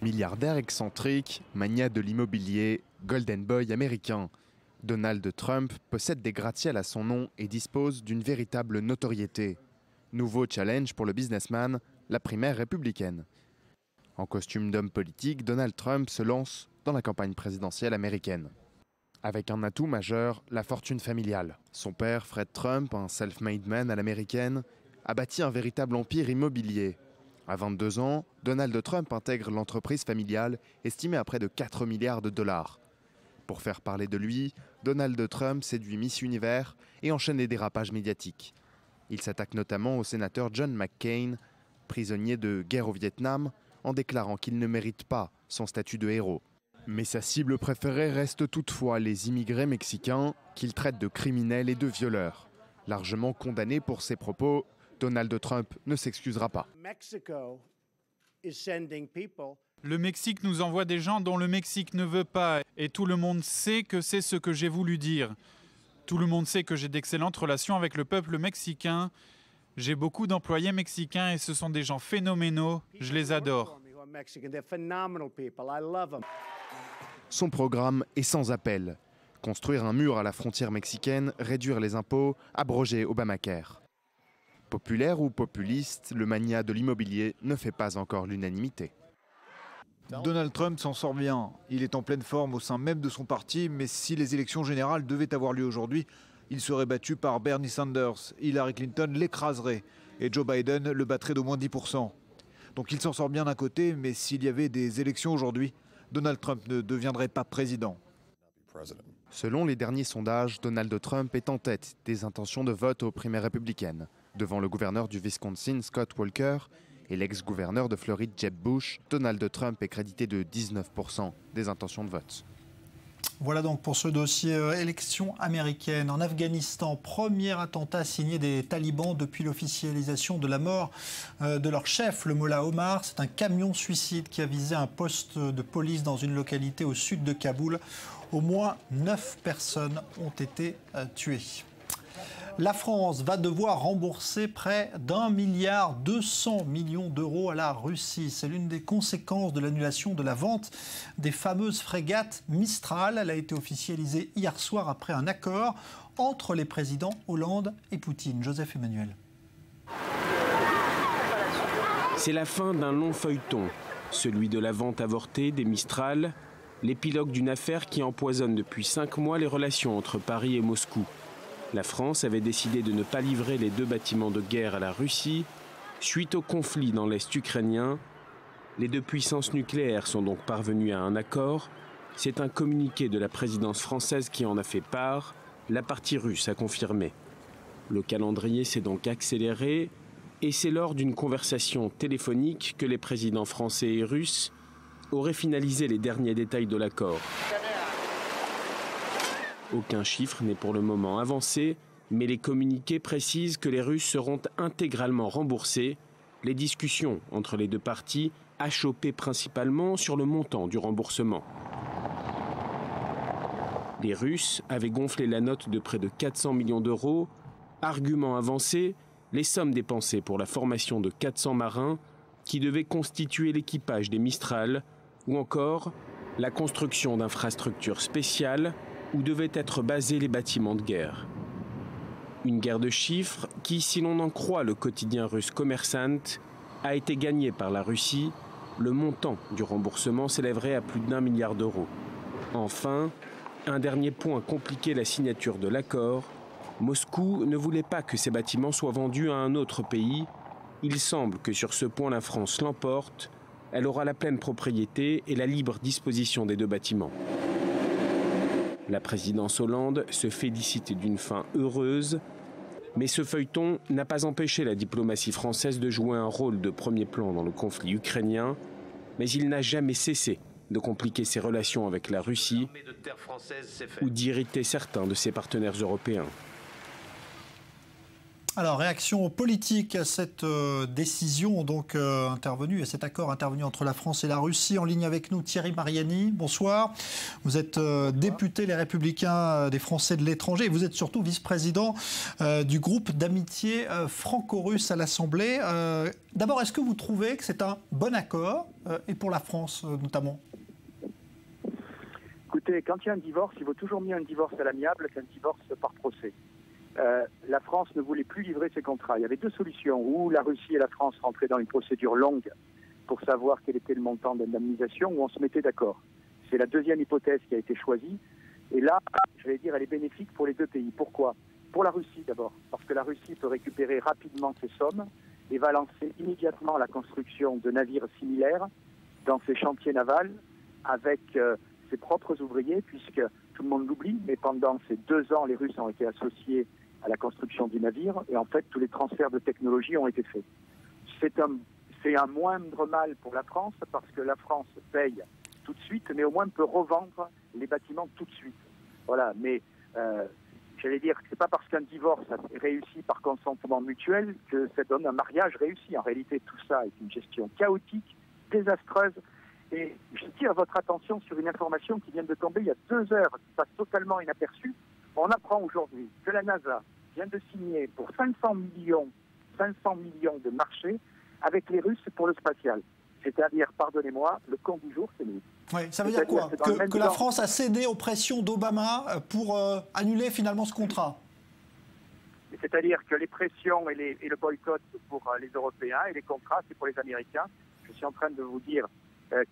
Milliardaire excentrique, magnat de l'immobilier, golden boy américain. Donald Trump possède des gratte-ciels à son nom et dispose d'une véritable notoriété. Nouveau challenge pour le businessman, la primaire républicaine. En costume d'homme politique, Donald Trump se lance dans la campagne présidentielle américaine. Avec un atout majeur, la fortune familiale. Son père, Fred Trump, un self-made man à l'américaine, a bâti un véritable empire immobilier. À 22 ans, Donald Trump intègre l'entreprise familiale estimée à près de 4 milliards de dollars. Pour faire parler de lui, Donald Trump séduit Miss Univers et enchaîne les dérapages médiatiques. Il s'attaque notamment au sénateur John McCain, prisonnier de guerre au Vietnam, en déclarant qu'il ne mérite pas son statut de héros. Mais sa cible préférée reste toutefois les immigrés mexicains, qu'il traite de criminels et de violeurs. Largement condamné pour ses propos, Donald Trump ne s'excusera pas. Le Mexique nous envoie des gens dont le Mexique ne veut pas, et tout le monde sait que c'est ce que j'ai voulu dire. Tout le monde sait que j'ai d'excellentes relations avec le peuple mexicain. J'ai beaucoup d'employés mexicains et ce sont des gens phénoménaux. Je les adore. Son programme est sans appel. Construire un mur à la frontière mexicaine, réduire les impôts, abroger Obamacare. Populaire ou populiste, le magnat de l'immobilier ne fait pas encore l'unanimité. Donald Trump s'en sort bien. Il est en pleine forme au sein même de son parti, mais si les élections générales devaient avoir lieu aujourd'hui, il serait battu par Bernie Sanders. Hillary Clinton l'écraserait et Joe Biden le battrait d'au moins 10%. Donc il s'en sort bien d'un côté, mais s'il y avait des élections aujourd'hui, Donald Trump ne deviendrait pas président. Selon les derniers sondages, Donald Trump est en tête des intentions de vote aux primaires républicaines. Devant le gouverneur du Wisconsin, Scott Walker, et l'ex-gouverneur de Floride, Jeb Bush, Donald Trump est crédité de 19% des intentions de vote. Voilà donc pour ce dossier élection américaine. En Afghanistan, premier attentat signé des talibans depuis l'officialisation de la mort de leur chef, le Mollah Omar. C'est un camion suicide qui a visé un poste de police dans une localité au sud de Kaboul. Au moins 9 personnes ont été tuées. La France va devoir rembourser près d'1,2 milliard d'euros à la Russie. C'est l'une des conséquences de l'annulation de la vente des fameuses frégates Mistral. Elle a été officialisée hier soir après un accord entre les présidents Hollande et Poutine. Joseph Emmanuel. C'est la fin d'un long feuilleton, celui de la vente avortée des Mistral, l'épilogue d'une affaire qui empoisonne depuis 5 mois les relations entre Paris et Moscou. La France avait décidé de ne pas livrer les 2 bâtiments de guerre à la Russie, Suite au conflit dans l'Est ukrainien, les deux puissances nucléaires sont donc parvenues à un accord. C'est un communiqué de la présidence française qui en a fait part. La partie russe a confirmé. Le calendrier s'est donc accéléré et c'est lors d'une conversation téléphonique que les présidents français et russes auraient finalisé les derniers détails de l'accord. Aucun chiffre n'est pour le moment avancé, mais les communiqués précisent que les Russes seront intégralement remboursés. Les discussions entre les deux parties achoppaient principalement sur le montant du remboursement. Les Russes avaient gonflé la note de près de 400 millions d'euros. Argument avancé, les sommes dépensées pour la formation de 400 marins qui devaient constituer l'équipage des Mistral, ou encore la construction d'infrastructures spéciales où devaient être basés les bâtiments de guerre. Une guerre de chiffres qui, si l'on en croit le quotidien russe Kommersant, a été gagnée par la Russie. Le montant du remboursement s'élèverait à plus d'1 milliard d'euros. Enfin, un dernier point compliquait la signature de l'accord. Moscou ne voulait pas que ces bâtiments soient vendus à un autre pays. Il semble que sur ce point la France l'emporte. Elle aura la pleine propriété et la libre disposition des deux bâtiments. La présidence Hollande se félicite d'une fin heureuse, mais ce feuilleton n'a pas empêché la diplomatie française de jouer un rôle de premier plan dans le conflit ukrainien, mais il n'a jamais cessé de compliquer ses relations avec la Russie ou d'irriter certains de ses partenaires européens. Alors, réaction politique à cette décision donc intervenue, à cet accord intervenu entre la France et la Russie. En ligne avec nous, Thierry Mariani, bonsoir. Vous êtes député Les Républicains des Français de l'étranger et vous êtes surtout vice-président du groupe d'amitié franco-russe à l'Assemblée. D'abord, est-ce que vous trouvez que c'est un bon accord, et pour la France notamment ? Écoutez, quand il y a un divorce, il vaut toujours mieux un divorce à l'amiable qu'un divorce par procès. La France ne voulait plus livrer ses contrats. Il y avait deux solutions, où la Russie et la France rentraient dans une procédure longue pour savoir quel était le montant d'indemnisation, où on se mettait d'accord. C'est la deuxième hypothèse qui a été choisie. Et là, je vais dire, elle est bénéfique pour les deux pays. Pourquoi ? Pour la Russie d'abord, parce que la Russie peut récupérer rapidement ses sommes et va lancer immédiatement la construction de navires similaires dans ses chantiers navals avec ses propres ouvriers, puisque tout le monde l'oublie, mais pendant ces 2 ans, les Russes ont été associés à la construction du navire, et en fait, tous les transferts de technologie ont été faits. C'est un moindre mal pour la France, parce que la France paye tout de suite, mais au moins peut revendre les bâtiments tout de suite. Voilà, mais j'allais dire que c'est pas parce qu'un divorce est réussi par consentement mutuel que ça donne un mariage réussi. En réalité, tout ça est une gestion chaotique, désastreuse, et j'attire votre attention sur une information qui vient de tomber il y a 2 heures, qui passe totalement inaperçue. On apprend aujourd'hui que la NASA vient de signer pour 500 millions de marché avec les Russes pour le spatial. C'est-à-dire, pardonnez-moi, le camp du jour, c'est nous. Oui, ça veut dire quoi ? Que la France a cédé aux pressions d'Obama pour annuler finalement ce contrat ? C'est-à-dire que les pressions et le boycott pour les Européens et les contrats, c'est pour les Américains. Je suis en train de vous dire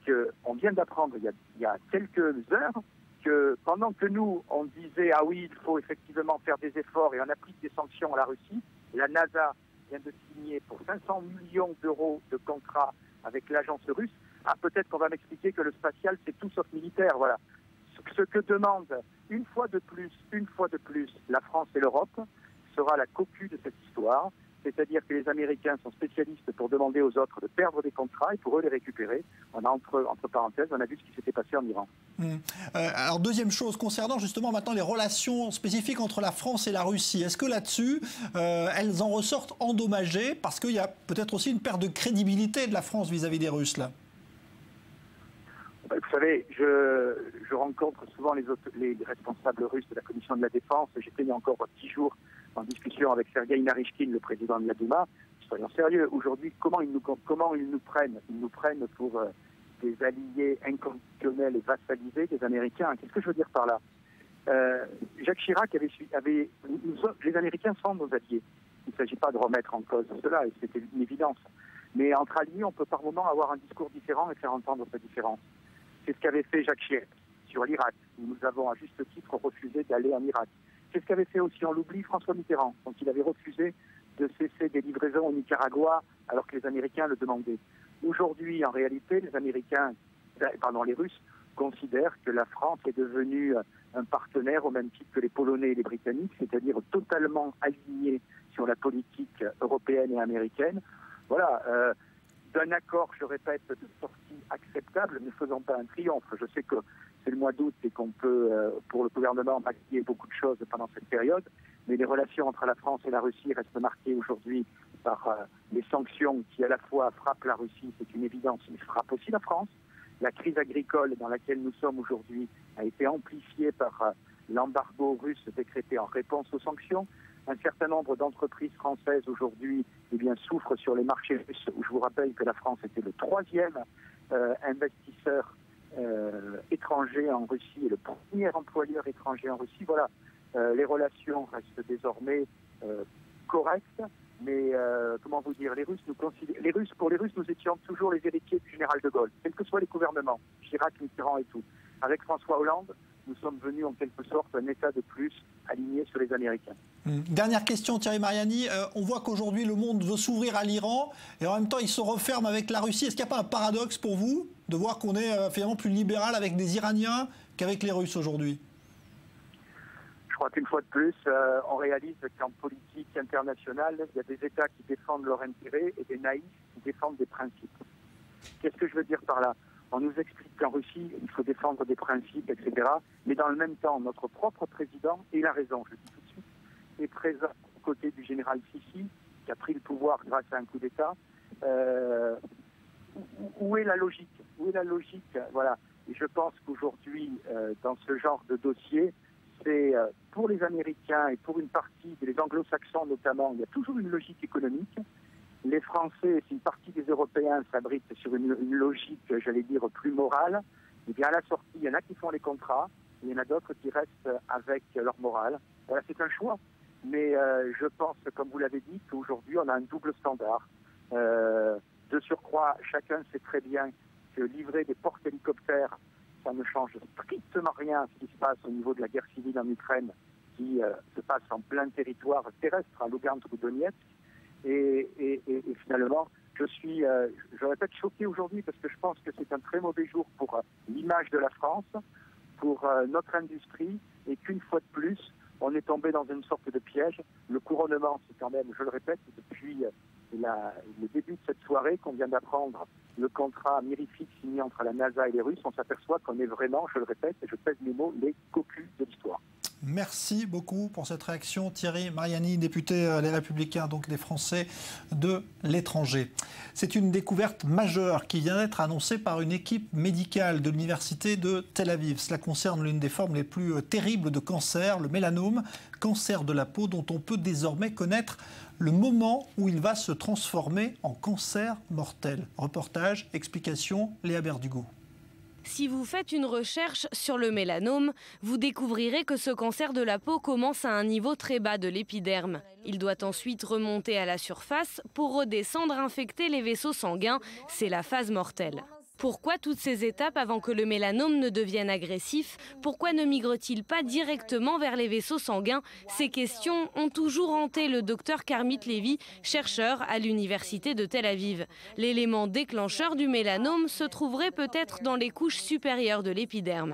qu'on vient d'apprendre il y a quelques heures que pendant que nous, on disait « Ah oui, il faut effectivement faire des efforts et on applique des sanctions à la Russie », la NASA vient de signer pour 500 millions d'euros de contrats avec l'agence russe. Ah, peut-être qu'on va m'expliquer que le spatial, c'est tout sauf militaire, voilà. Ce que demande une fois de plus, la France et l'Europe sera la cocu de cette histoire. C'est-à-dire que les Américains sont spécialistes pour demander aux autres de perdre des contrats et pour eux les récupérer. On a entre parenthèses, on a vu ce qui s'était passé en Iran. Alors deuxième chose, concernant justement maintenant les relations spécifiques entre la France et la Russie, est-ce que là-dessus, elles en ressortent endommagées parce qu'il y a peut-être aussi une perte de crédibilité de la France vis-à-vis des Russes là ? Vous savez, je rencontre souvent les responsables russes de la Commission de la Défense. J'étais il y a encore 10 jours en discussion avec Sergueï Naryshkin, le président de la Douma. Soyons sérieux, aujourd'hui, comment ils nous prennent ? Ils nous prennent pour des alliés inconditionnels et vassalisés des Américains. Qu'est-ce que je veux dire par là ? Jacques Chirac les Américains sont nos alliés. Il ne s'agit pas de remettre en cause cela, et c'était une évidence. Mais entre alliés, on peut par moments avoir un discours différent et faire entendre cette différence. C'est ce qu'avait fait Jacques Chirac sur l'Irak. Nous avons à juste titre refusé d'aller en Irak. C'est ce qu'avait fait aussi, on l'oublie, François Mitterrand, quand il avait refusé de cesser des livraisons au Nicaragua alors que les Américains le demandaient. Aujourd'hui, en réalité, les Russes considèrent que la France est devenue un partenaire au même titre que les Polonais et les Britanniques, c'est-à-dire totalement aligné sur la politique européenne et américaine. Voilà, d'un accord, je répète, de sortie acceptable, ne faisons pas un triomphe. Je sais que c'est le mois d'août et qu'on peut, pour le gouvernement, maquiller beaucoup de choses pendant cette période, mais les relations entre la France et la Russie restent marquées aujourd'hui par les sanctions qui à la fois frappent la Russie, c'est une évidence, mais frappent aussi la France. La crise agricole dans laquelle nous sommes aujourd'hui a été amplifiée par l'embargo russe décrété en réponse aux sanctions. Un certain nombre d'entreprises françaises aujourd'hui souffrent sur les marchés russes, où je vous rappelle que la France était le 3e investisseur étranger en Russie et le premier employeur étranger en Russie. Voilà, les relations restent désormais correctes, mais comment vous dire, pour les Russes, nous étions toujours les héritiers du général de Gaulle, quels que soient les gouvernements, Chirac, Mitterrand et tout. Avec François Hollande, nous sommes venus en quelque sorte un État de plus aligné sur les Américains. Dernière question, Thierry Mariani. On voit qu'aujourd'hui, le monde veut s'ouvrir à l'Iran et en même temps, il se referme avec la Russie. Est-ce qu'il n'y a pas un paradoxe pour vous de voir qu'on est finalement plus libéral avec des Iraniens qu'avec les Russes aujourd'hui? Je crois qu'une fois de plus, on réalise qu'en politique internationale, il y a des États qui défendent leurs intérêts et des naïfs qui défendent des principes. Qu'est-ce que je veux dire par là? On nous explique qu'en Russie, il faut défendre des principes, etc. Mais dans le même temps, notre propre président, et il a raison, je le dis tout de suite, est présent aux côtés du général Sissi, qui a pris le pouvoir grâce à un coup d'État. Où est la logique? Où est la logique? Voilà. Et je pense qu'aujourd'hui, dans ce genre de dossier, c'est pour les Américains et pour une partie des anglo-saxons notamment, il y a toujours une logique économique. Les Français, si une partie des Européens s'abritent sur une logique, j'allais dire, plus morale, et bien à la sortie, il y en a qui font les contrats, et il y en a d'autres qui restent avec leur morale. Voilà, c'est un choix. Mais je pense, comme vous l'avez dit, qu'aujourd'hui, on a un double standard. De surcroît, chacun sait très bien que livrer des porte-hélicoptères, ça ne change strictement rien à ce qui se passe au niveau de la guerre civile en Ukraine, qui se passe en plein territoire terrestre, à Lugansk ou Donetsk. Et finalement, je répète, choqué aujourd'hui parce que je pense que c'est un très mauvais jour pour l'image de la France, pour notre industrie, et qu'une fois de plus, on est tombé dans une sorte de piège. Le couronnement, c'est quand même, je le répète, depuis le début de cette soirée qu'on vient d'apprendre, le contrat mirifique signé entre la NASA et les Russes, on s'aperçoit qu'on est vraiment, je le répète, et je pèse mes mots, les cocus de l'histoire. Merci beaucoup pour cette réaction. Thierry Mariani, député Les Républicains, donc des Français de l'étranger. C'est une découverte majeure qui vient d'être annoncée par une équipe médicale de l'université de Tel Aviv. Cela concerne l'une des formes les plus terribles de cancer, le mélanome, cancer de la peau, dont on peut désormais connaître le moment où il va se transformer en cancer mortel. Reportage, explication, Léa Berdugo. Si vous faites une recherche sur le mélanome, vous découvrirez que ce cancer de la peau commence à un niveau très bas de l'épiderme. Il doit ensuite remonter à la surface pour redescendre, infecter les vaisseaux sanguins. C'est la phase mortelle. Pourquoi toutes ces étapes avant que le mélanome ne devienne agressif? Pourquoi ne migre-t-il pas directement vers les vaisseaux sanguins? Ces questions ont toujours hanté le docteur Carmit Levy, chercheur à l'université de Tel Aviv. L'élément déclencheur du mélanome se trouverait peut-être dans les couches supérieures de l'épiderme.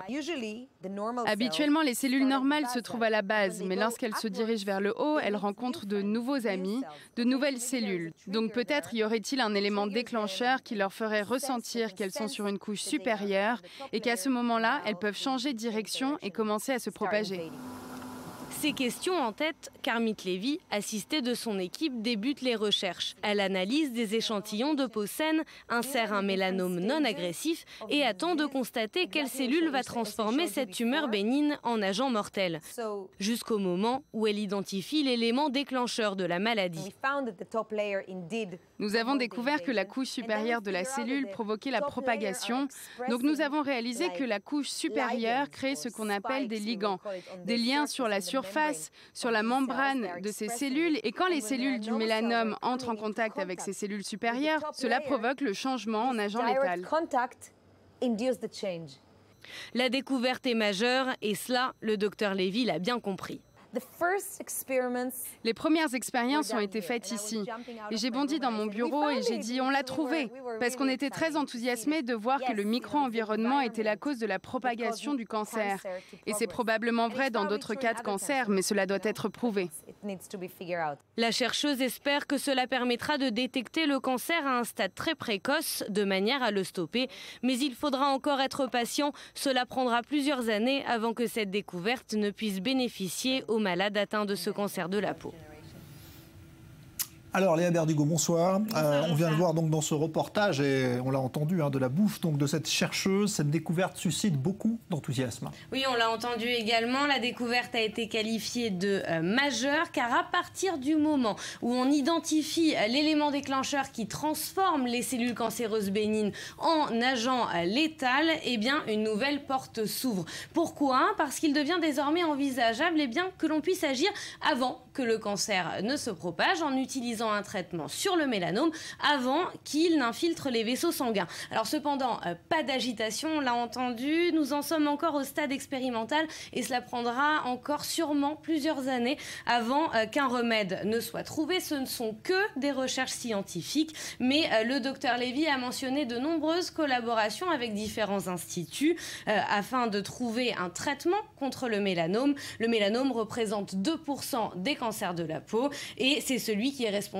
Habituellement, les cellules normales se trouvent à la base, mais lorsqu'elles se dirigent vers le haut, elles rencontrent de nouveaux amis, de nouvelles cellules. Donc peut-être y aurait-il un élément déclencheur qui leur ferait ressentir qu'elles sont sur une couche supérieure et qu'à ce moment-là, elles peuvent changer de direction et commencer à se propager. Ces questions en tête, Carmit Levy, assistée de son équipe, débute les recherches. Elle analyse des échantillons de peau saine, insère un mélanome non agressif et attend de constater quelle cellule va transformer cette tumeur bénigne en agent mortel. Jusqu'au moment où elle identifie l'élément déclencheur de la maladie. Nous avons découvert que la couche supérieure de la cellule provoquait la propagation. Donc nous avons réalisé que la couche supérieure crée ce qu'on appelle des ligands, des liens sur la surface, sur la membrane de ces cellules, et quand les cellules du mélanome entrent en contact avec ces cellules supérieures, cela provoque le changement en agent létal. La découverte est majeure et cela, le docteur Levy l'a bien compris. Les premières expériences ont été faites ici. Et j'ai bondi dans mon bureau et j'ai dit « on l'a trouvé !» parce qu'on était très enthousiasmés de voir que le micro-environnement était la cause de la propagation du cancer. Et c'est probablement vrai dans d'autres cas de cancer, mais cela doit être prouvé. La chercheuse espère que cela permettra de détecter le cancer à un stade très précoce, de manière à le stopper. Mais il faudra encore être patient. Cela prendra plusieurs années avant que cette découverte ne puisse bénéficier aux malades atteints de ce cancer de la peau. Alors Léa Berdugo, bonsoir. On vient de voir donc dans ce reportage, et on l'a entendu, de la bouffe donc de cette chercheuse. Cette découverte suscite beaucoup d'enthousiasme. Oui, on l'a entendu également. La découverte a été qualifiée de majeure, car à partir du moment où on identifie l'élément déclencheur qui transforme les cellules cancéreuses bénignes en agent létal, eh bien une nouvelle porte s'ouvre. Pourquoi ? Parce qu'il devient désormais envisageable que l'on puisse agir avant que le cancer ne se propage en utilisant un traitement sur le mélanome avant qu'il n'infiltre les vaisseaux sanguins. Alors cependant, pas d'agitation, on l'a entendu, nous en sommes encore au stade expérimental et cela prendra encore sûrement plusieurs années avant qu'un remède ne soit trouvé. Ce ne sont que des recherches scientifiques, mais le docteur Lévy a mentionné de nombreuses collaborations avec différents instituts afin de trouver un traitement contre le mélanome. Le mélanome représente 2% des cancers de la peau et c'est celui qui est responsable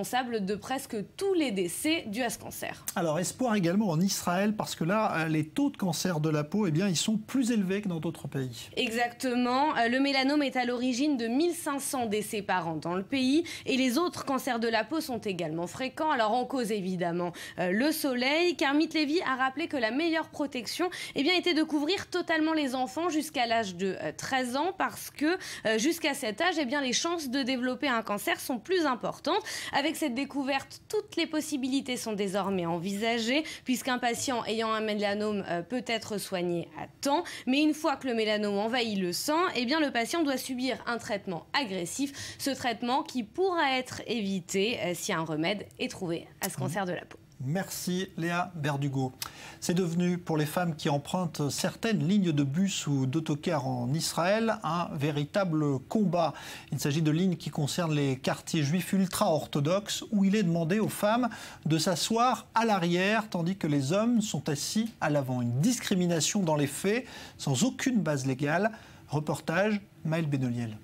de presque tous les décès dus à ce cancer. Alors, espoir également en Israël, parce que là, les taux de cancer de la peau, ils sont plus élevés que dans d'autres pays. Exactement. Le mélanome est à l'origine de 1500 décès par an dans le pays et les autres cancers de la peau sont également fréquents. Alors, en cause, évidemment, le soleil. Kermit Lévy a rappelé que la meilleure protection était de couvrir totalement les enfants jusqu'à l'âge de 13 ans parce que jusqu'à cet âge, les chances de développer un cancer sont plus importantes. Avec cette découverte, toutes les possibilités sont désormais envisagées puisqu'un patient ayant un mélanome peut être soigné à temps. Mais une fois que le mélanome envahit le sang, le patient doit subir un traitement agressif. Ce traitement qui pourra être évité si un remède est trouvé à ce cancer de la peau. Merci Léa Berdugo. C'est devenu pour les femmes qui empruntent certaines lignes de bus ou d'autocars en Israël un véritable combat. Il s'agit de lignes qui concernent les quartiers juifs ultra-orthodoxes où il est demandé aux femmes de s'asseoir à l'arrière tandis que les hommes sont assis à l'avant. Une discrimination dans les faits sans aucune base légale. Reportage Maël Benoliel.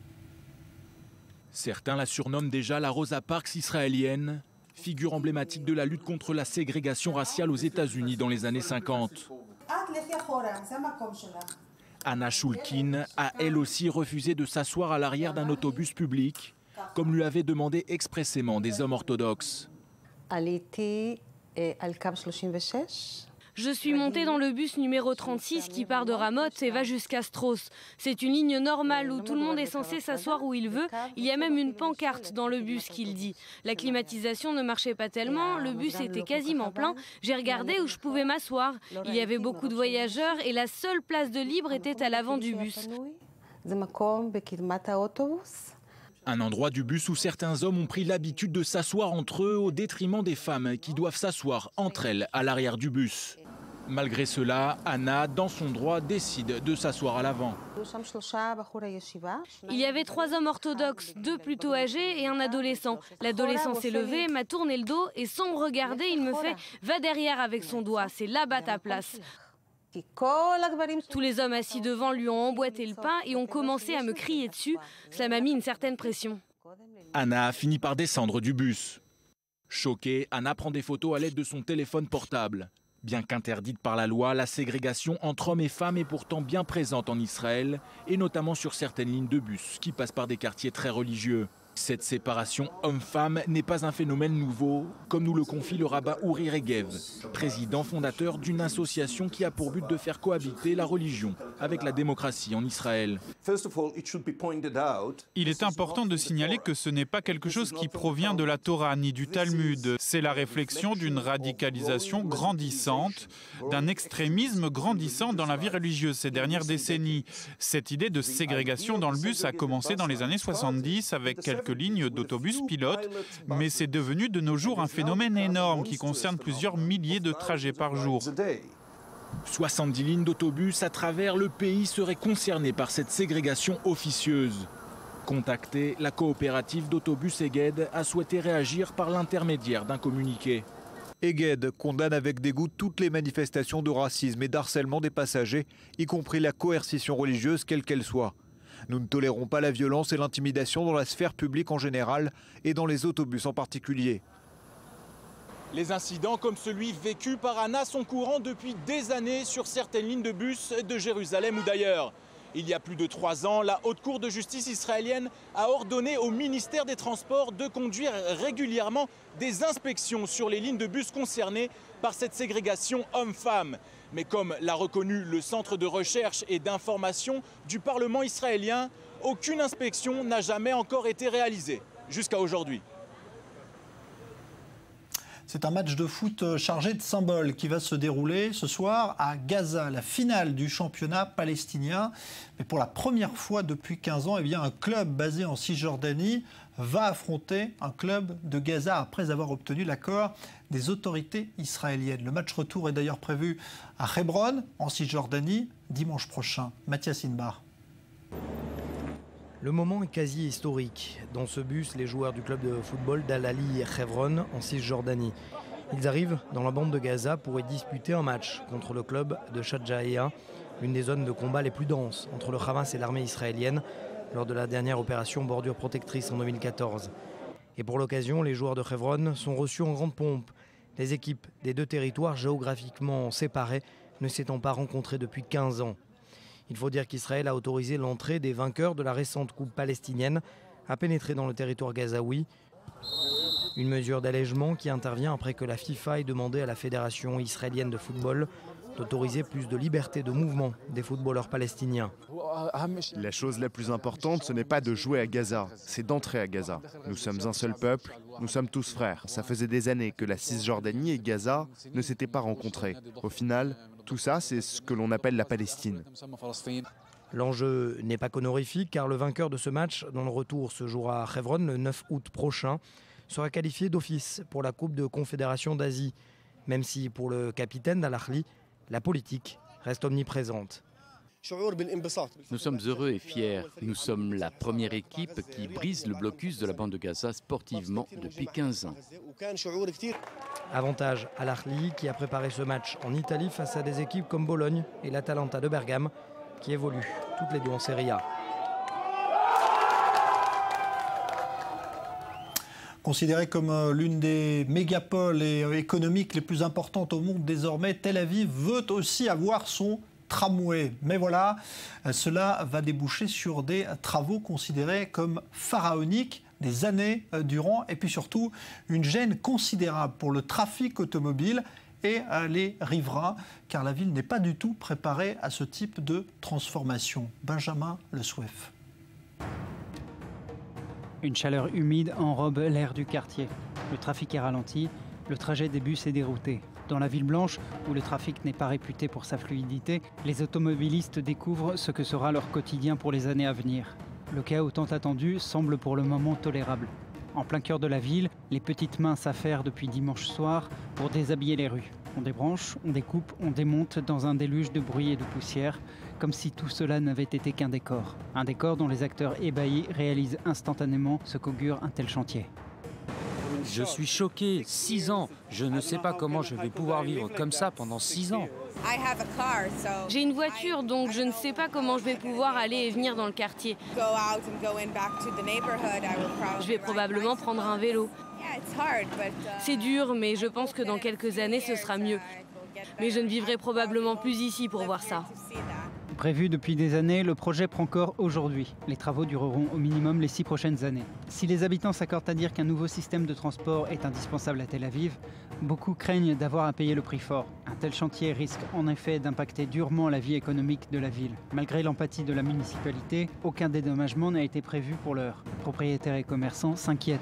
Certains la surnomment déjà la Rosa Parks israélienne. Figure emblématique de la lutte contre la ségrégation raciale aux États-Unis dans les années 50. Anna Shulkin a elle aussi refusé de s'asseoir à l'arrière d'un autobus public, comme lui avaient demandé expressément des hommes orthodoxes. Je suis montée dans le bus numéro 36 qui part de Ramoth et va jusqu'à Strauss. C'est une ligne normale où tout le monde est censé s'asseoir où il veut. Il y a même une pancarte dans le bus qui le dit. La climatisation ne marchait pas tellement, le bus était quasiment plein. J'ai regardé où je pouvais m'asseoir. Il y avait beaucoup de voyageurs et la seule place de libre était à l'avant du bus. Un endroit du bus où certains hommes ont pris l'habitude de s'asseoir entre eux au détriment des femmes qui doivent s'asseoir entre elles à l'arrière du bus. Malgré cela, Anna, dans son droit, décide de s'asseoir à l'avant. Il y avait 3 hommes orthodoxes, 2 plutôt âgés et un adolescent. L'adolescent s'est levé, m'a tourné le dos et sans me regarder, il me fait « va derrière avec son doigt, c'est là-bas ta place ». Tous les hommes assis devant lui ont emboîté le pas et ont commencé à me crier dessus. Cela m'a mis une certaine pression. Anna finit par descendre du bus. Choquée, Anna prend des photos à l'aide de son téléphone portable. Bien qu'interdite par la loi, la ségrégation entre hommes et femmes est pourtant bien présente en Israël, et notamment sur certaines lignes de bus qui passent par des quartiers très religieux. Cette séparation homme-femme n'est pas un phénomène nouveau, comme nous le confie le rabbin Uri Regev, président fondateur d'une association qui a pour but de faire cohabiter la religion avec la démocratie en Israël. Il est important de signaler que ce n'est pas quelque chose qui provient de la Torah ni du Talmud. C'est la réflexion d'une radicalisation grandissante, d'un extrémisme grandissant dans la vie religieuse ces dernières décennies. Cette idée de ségrégation dans le bus a commencé dans les années 70 avec quelques lignes d'autobus pilotes, mais c'est devenu de nos jours un phénomène énorme qui concerne plusieurs milliers de trajets par jour. 70 lignes d'autobus à travers le pays seraient concernées par cette ségrégation officieuse. Contactée, la coopérative d'autobus Eged a souhaité réagir par l'intermédiaire d'un communiqué. Eged condamne avec dégoût toutes les manifestations de racisme et d'harcèlement des passagers, y compris la coercition religieuse quelle qu'elle soit. Nous ne tolérons pas la violence et l'intimidation dans la sphère publique en général et dans les autobus en particulier. Les incidents comme celui vécu par Anna sont courants depuis des années sur certaines lignes de bus de Jérusalem ou d'ailleurs. Il y a plus de 3 ans, la Haute Cour de justice israélienne a ordonné au ministère des Transports de conduire régulièrement des inspections sur les lignes de bus concernées par cette ségrégation homme-femme. Mais comme l'a reconnu le Centre de recherche et d'information du Parlement israélien, aucune inspection n'a jamais encore été réalisée jusqu'à aujourd'hui. C'est un match de foot chargé de symboles qui va se dérouler ce soir à Gaza, la finale du championnat palestinien. Mais pour la première fois depuis 15 ans, eh bien, un club basé en Cisjordanie va affronter un club de Gaza après avoir obtenu l'accord des autorités israéliennes. Le match retour est d'ailleurs prévu à Hebron, en Cisjordanie, dimanche prochain. Mathias Inbar. Le moment est quasi historique. Dans ce bus, les joueurs du club de football d'Al-Ali Hebron en Cisjordanie. Ils arrivent dans la bande de Gaza pour y disputer un match contre le club de Shadjaïa, l'une des zones de combat les plus denses entre le Hamas et l'armée israélienne lors de la dernière opération Bordure Protectrice en 2014. Et pour l'occasion, les joueurs de Hebron sont reçus en grande pompe. Les équipes des deux territoires géographiquement séparés ne s'étant pas rencontrées depuis 15 ans. Il faut dire qu'Israël a autorisé l'entrée des vainqueurs de la récente coupe palestinienne à pénétrer dans le territoire gazaoui. Une mesure d'allègement qui intervient après que la FIFA ait demandé à la Fédération israélienne de football d'autoriser plus de liberté de mouvement des footballeurs palestiniens. La chose la plus importante, ce n'est pas de jouer à Gaza, c'est d'entrer à Gaza. Nous sommes un seul peuple, nous sommes tous frères. Ça faisait des années que la Cisjordanie et Gaza ne s'étaient pas rencontrés. Au final, tout ça, c'est ce que l'on appelle la Palestine. L'enjeu n'est pas qu'honorifique car le vainqueur de ce match, dont le retour se jouera à Hebron le 9 août prochain, sera qualifié d'office pour la Coupe de Confédération d'Asie, même si pour le capitaine d'Al-Ahly, la politique reste omniprésente. Nous sommes heureux et fiers. Nous sommes la première équipe qui brise le blocus de la bande de Gaza sportivement depuis 15 ans. Avantage à l'Ahly qui a préparé ce match en Italie face à des équipes comme Bologne et l'Atalanta de Bergame qui évoluent toutes les deux en Serie A. Considérée comme l'une des mégapoles économiques les plus importantes au monde désormais, Tel Aviv veut aussi avoir son tramway. Mais voilà, cela va déboucher sur des travaux considérés comme pharaoniques des années durant et puis surtout une gêne considérable pour le trafic automobile et les riverains car la ville n'est pas du tout préparée à ce type de transformation. Benjamin Le Souef. Une chaleur humide enrobe l'air du quartier. Le trafic est ralenti, le trajet des bus est dérouté. Dans la ville blanche, où le trafic n'est pas réputé pour sa fluidité, les automobilistes découvrent ce que sera leur quotidien pour les années à venir. Le chaos tant attendu semble pour le moment tolérable. En plein cœur de la ville, les petites mains s'affairent depuis dimanche soir pour déshabiller les rues. On débranche, on découpe, on démonte dans un déluge de bruit et de poussière, comme si tout cela n'avait été qu'un décor. Un décor dont les acteurs ébahis réalisent instantanément ce qu'augure un tel chantier. Je suis choqué, 6 ans. Je ne sais pas comment je vais pouvoir vivre comme ça pendant 6 ans. J'ai une voiture, donc je ne sais pas comment je vais pouvoir aller et venir dans le quartier. Je vais probablement prendre un vélo. C'est dur, mais je pense que dans quelques années, ce sera mieux. Mais je ne vivrai probablement plus ici pour voir ça. Prévu depuis des années, le projet prend corps aujourd'hui. Les travaux dureront au minimum les 6 prochaines années. Si les habitants s'accordent à dire qu'un nouveau système de transport est indispensable à Tel Aviv, beaucoup craignent d'avoir à payer le prix fort. Un tel chantier risque en effet d'impacter durement la vie économique de la ville. Malgré l'empathie de la municipalité, aucun dédommagement n'a été prévu pour l'heure. Les propriétaires et commerçants s'inquiètent.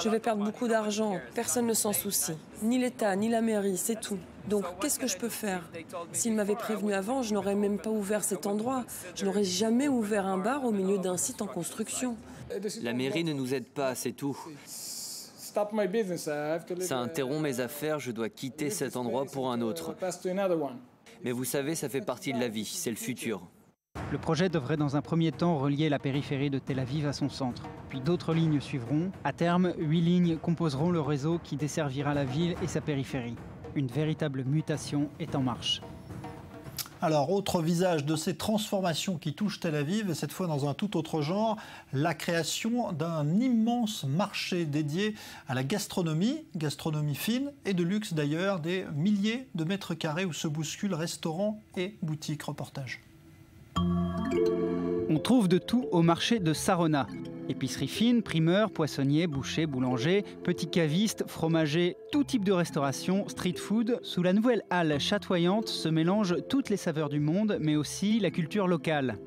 Je vais perdre beaucoup d'argent, personne ne s'en soucie. Ni l'État, ni la mairie, c'est tout. Donc qu'est-ce que je peux faire? S'ils m'avaient prévenu avant, je n'aurais même pas ouvert cet endroit. Je n'aurais jamais ouvert un bar au milieu d'un site en construction. La mairie ne nous aide pas, c'est tout. Ça interrompt mes affaires, je dois quitter cet endroit pour un autre. Mais vous savez, ça fait partie de la vie, c'est le futur. Le projet devrait dans un premier temps relier la périphérie de Tel Aviv à son centre. Puis d'autres lignes suivront. À terme, 8 lignes composeront le réseau qui desservira la ville et sa périphérie. Une véritable mutation est en marche. Alors, autre visage de ces transformations qui touchent Tel Aviv, et cette fois dans un tout autre genre, la création d'un immense marché dédié à la gastronomie fine et de luxe d'ailleurs, des milliers de mètres carrés où se bousculent restaurants et boutiques. Reportage. On trouve de tout au marché de Sarona. Épicerie fine, primeurs, poissonniers, bouchers, boulangers, petits cavistes, fromagers, tout type de restauration, street food. Sous la nouvelle halle chatoyante se mélangent toutes les saveurs du monde, mais aussi la culture locale.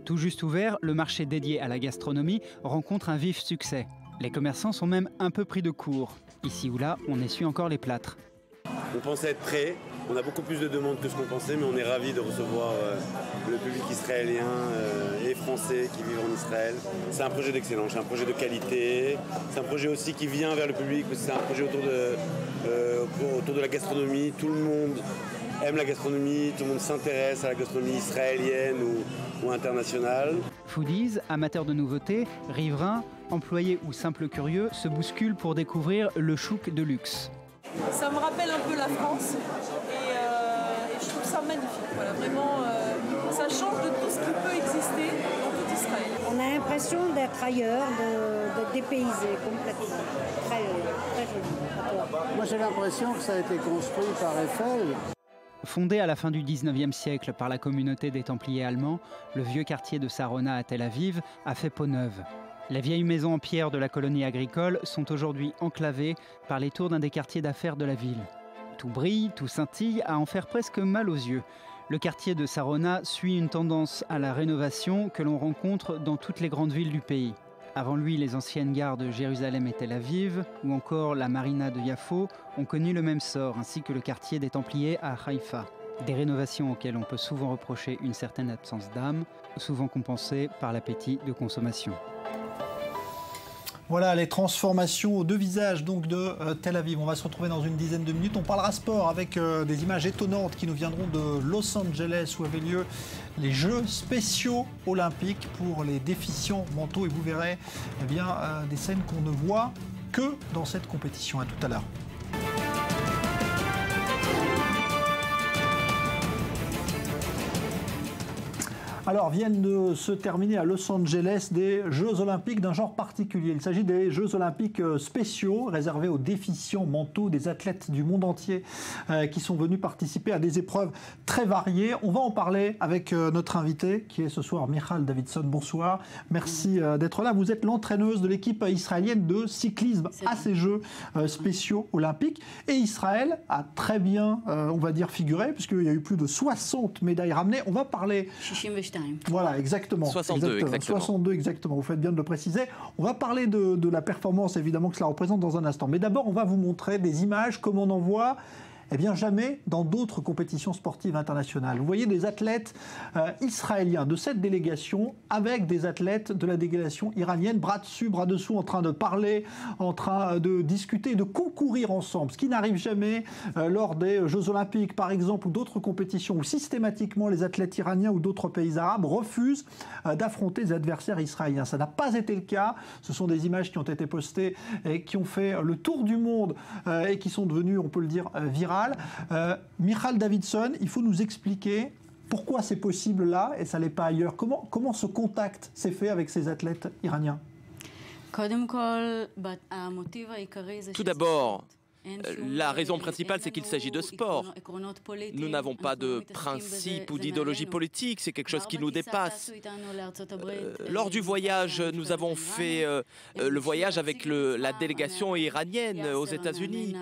Tout juste ouvert, le marché dédié à la gastronomie rencontre un vif succès. Les commerçants sont même un peu pris de court. Ici ou là, on essuie encore les plâtres. On pensait être prêt, on a beaucoup plus de demandes que ce qu'on pensait, mais on est ravis de recevoir le public israélien et français qui vivent en Israël. C'est un projet d'excellence, c'est un projet de qualité, c'est un projet aussi qui vient vers le public, c'est un projet autour de la gastronomie. Tout le monde aime la gastronomie, tout le monde s'intéresse à la gastronomie israélienne ou internationale. Foodies, amateurs de nouveautés, riverains, employés ou simples curieux se bousculent pour découvrir le chouk de luxe. Ça me rappelle un peu la France et je trouve ça magnifique. Voilà, vraiment, ça change de tout ce qui peut exister dans tout Israël. On a l'impression d'être ailleurs, d'être dépaysé complètement. Très joli. Moi j'ai l'impression que ça a été construit par Eiffel. Fondé à la fin du 19e siècle par la communauté des Templiers allemands, le vieux quartier de Sarona à Tel Aviv a fait peau neuve. Les vieilles maisons en pierre de la colonie agricole sont aujourd'hui enclavées par les tours d'un des quartiers d'affaires de la ville. Tout brille, tout scintille, à en faire presque mal aux yeux. Le quartier de Sarona suit une tendance à la rénovation que l'on rencontre dans toutes les grandes villes du pays. Avant lui, les anciennes gares de Jérusalem et Tel Aviv, ou encore la marina de Yafo, ont connu le même sort, ainsi que le quartier des Templiers à Haïfa. Des rénovations auxquelles on peut souvent reprocher une certaine absence d'âme, souvent compensée par l'appétit de consommation. Voilà les transformations aux deux visages donc, de Tel Aviv. On va se retrouver dans une dizaine de minutes. On parlera sport avec des images étonnantes qui nous viendront de Los Angeles où avaient lieu les Jeux spéciaux olympiques pour les déficients mentaux. Et vous verrez des scènes qu'on ne voit que dans cette compétition. À tout à l'heure. Alors, viennent de se terminer à Los Angeles des Jeux Olympiques d'un genre particulier. Il s'agit des Jeux Olympiques spéciaux réservés aux déficients mentaux, des athlètes du monde entier qui sont venus participer à des épreuves très variées. On va en parler avec notre invité qui est ce soir Michal Davidson. Bonsoir, merci d'être là. Vous êtes l'entraîneuse de l'équipe israélienne de cyclisme à ces Jeux spéciaux olympiques. Et Israël a très bien, on va dire, figuré, puisqu'il y a eu plus de 60 médailles ramenées. On va parler... Voilà, exactement. 62 exactement. Vous faites bien de le préciser. On va parler de la performance, évidemment, que cela représente dans un instant. Mais d'abord, on va vous montrer des images comme on en voit jamais dans d'autres compétitions sportives internationales. Vous voyez des athlètes israéliens de cette délégation avec des athlètes de la délégation iranienne, bras dessus, bras dessous, en train de parler, en train de discuter, de concourir ensemble. Ce qui n'arrive jamais lors des Jeux Olympiques, par exemple, ou d'autres compétitions où systématiquement les athlètes iraniens ou d'autres pays arabes refusent d'affronter des adversaires israéliens. Ça n'a pas été le cas. Ce sont des images qui ont été postées et qui ont fait le tour du monde et qui sont devenues, on peut le dire, virales. Michal Davidson, il faut nous expliquer pourquoi c'est possible là et ça l'est pas ailleurs. Comment ce contact s'est fait avec ces athlètes iraniens? Tout d'abord, la raison principale, c'est qu'il s'agit de sport. Nous n'avons pas de principe ou d'idéologie politique, c'est quelque chose qui nous dépasse. Lors du voyage, nous avons fait le voyage avec la délégation iranienne aux États-Unis.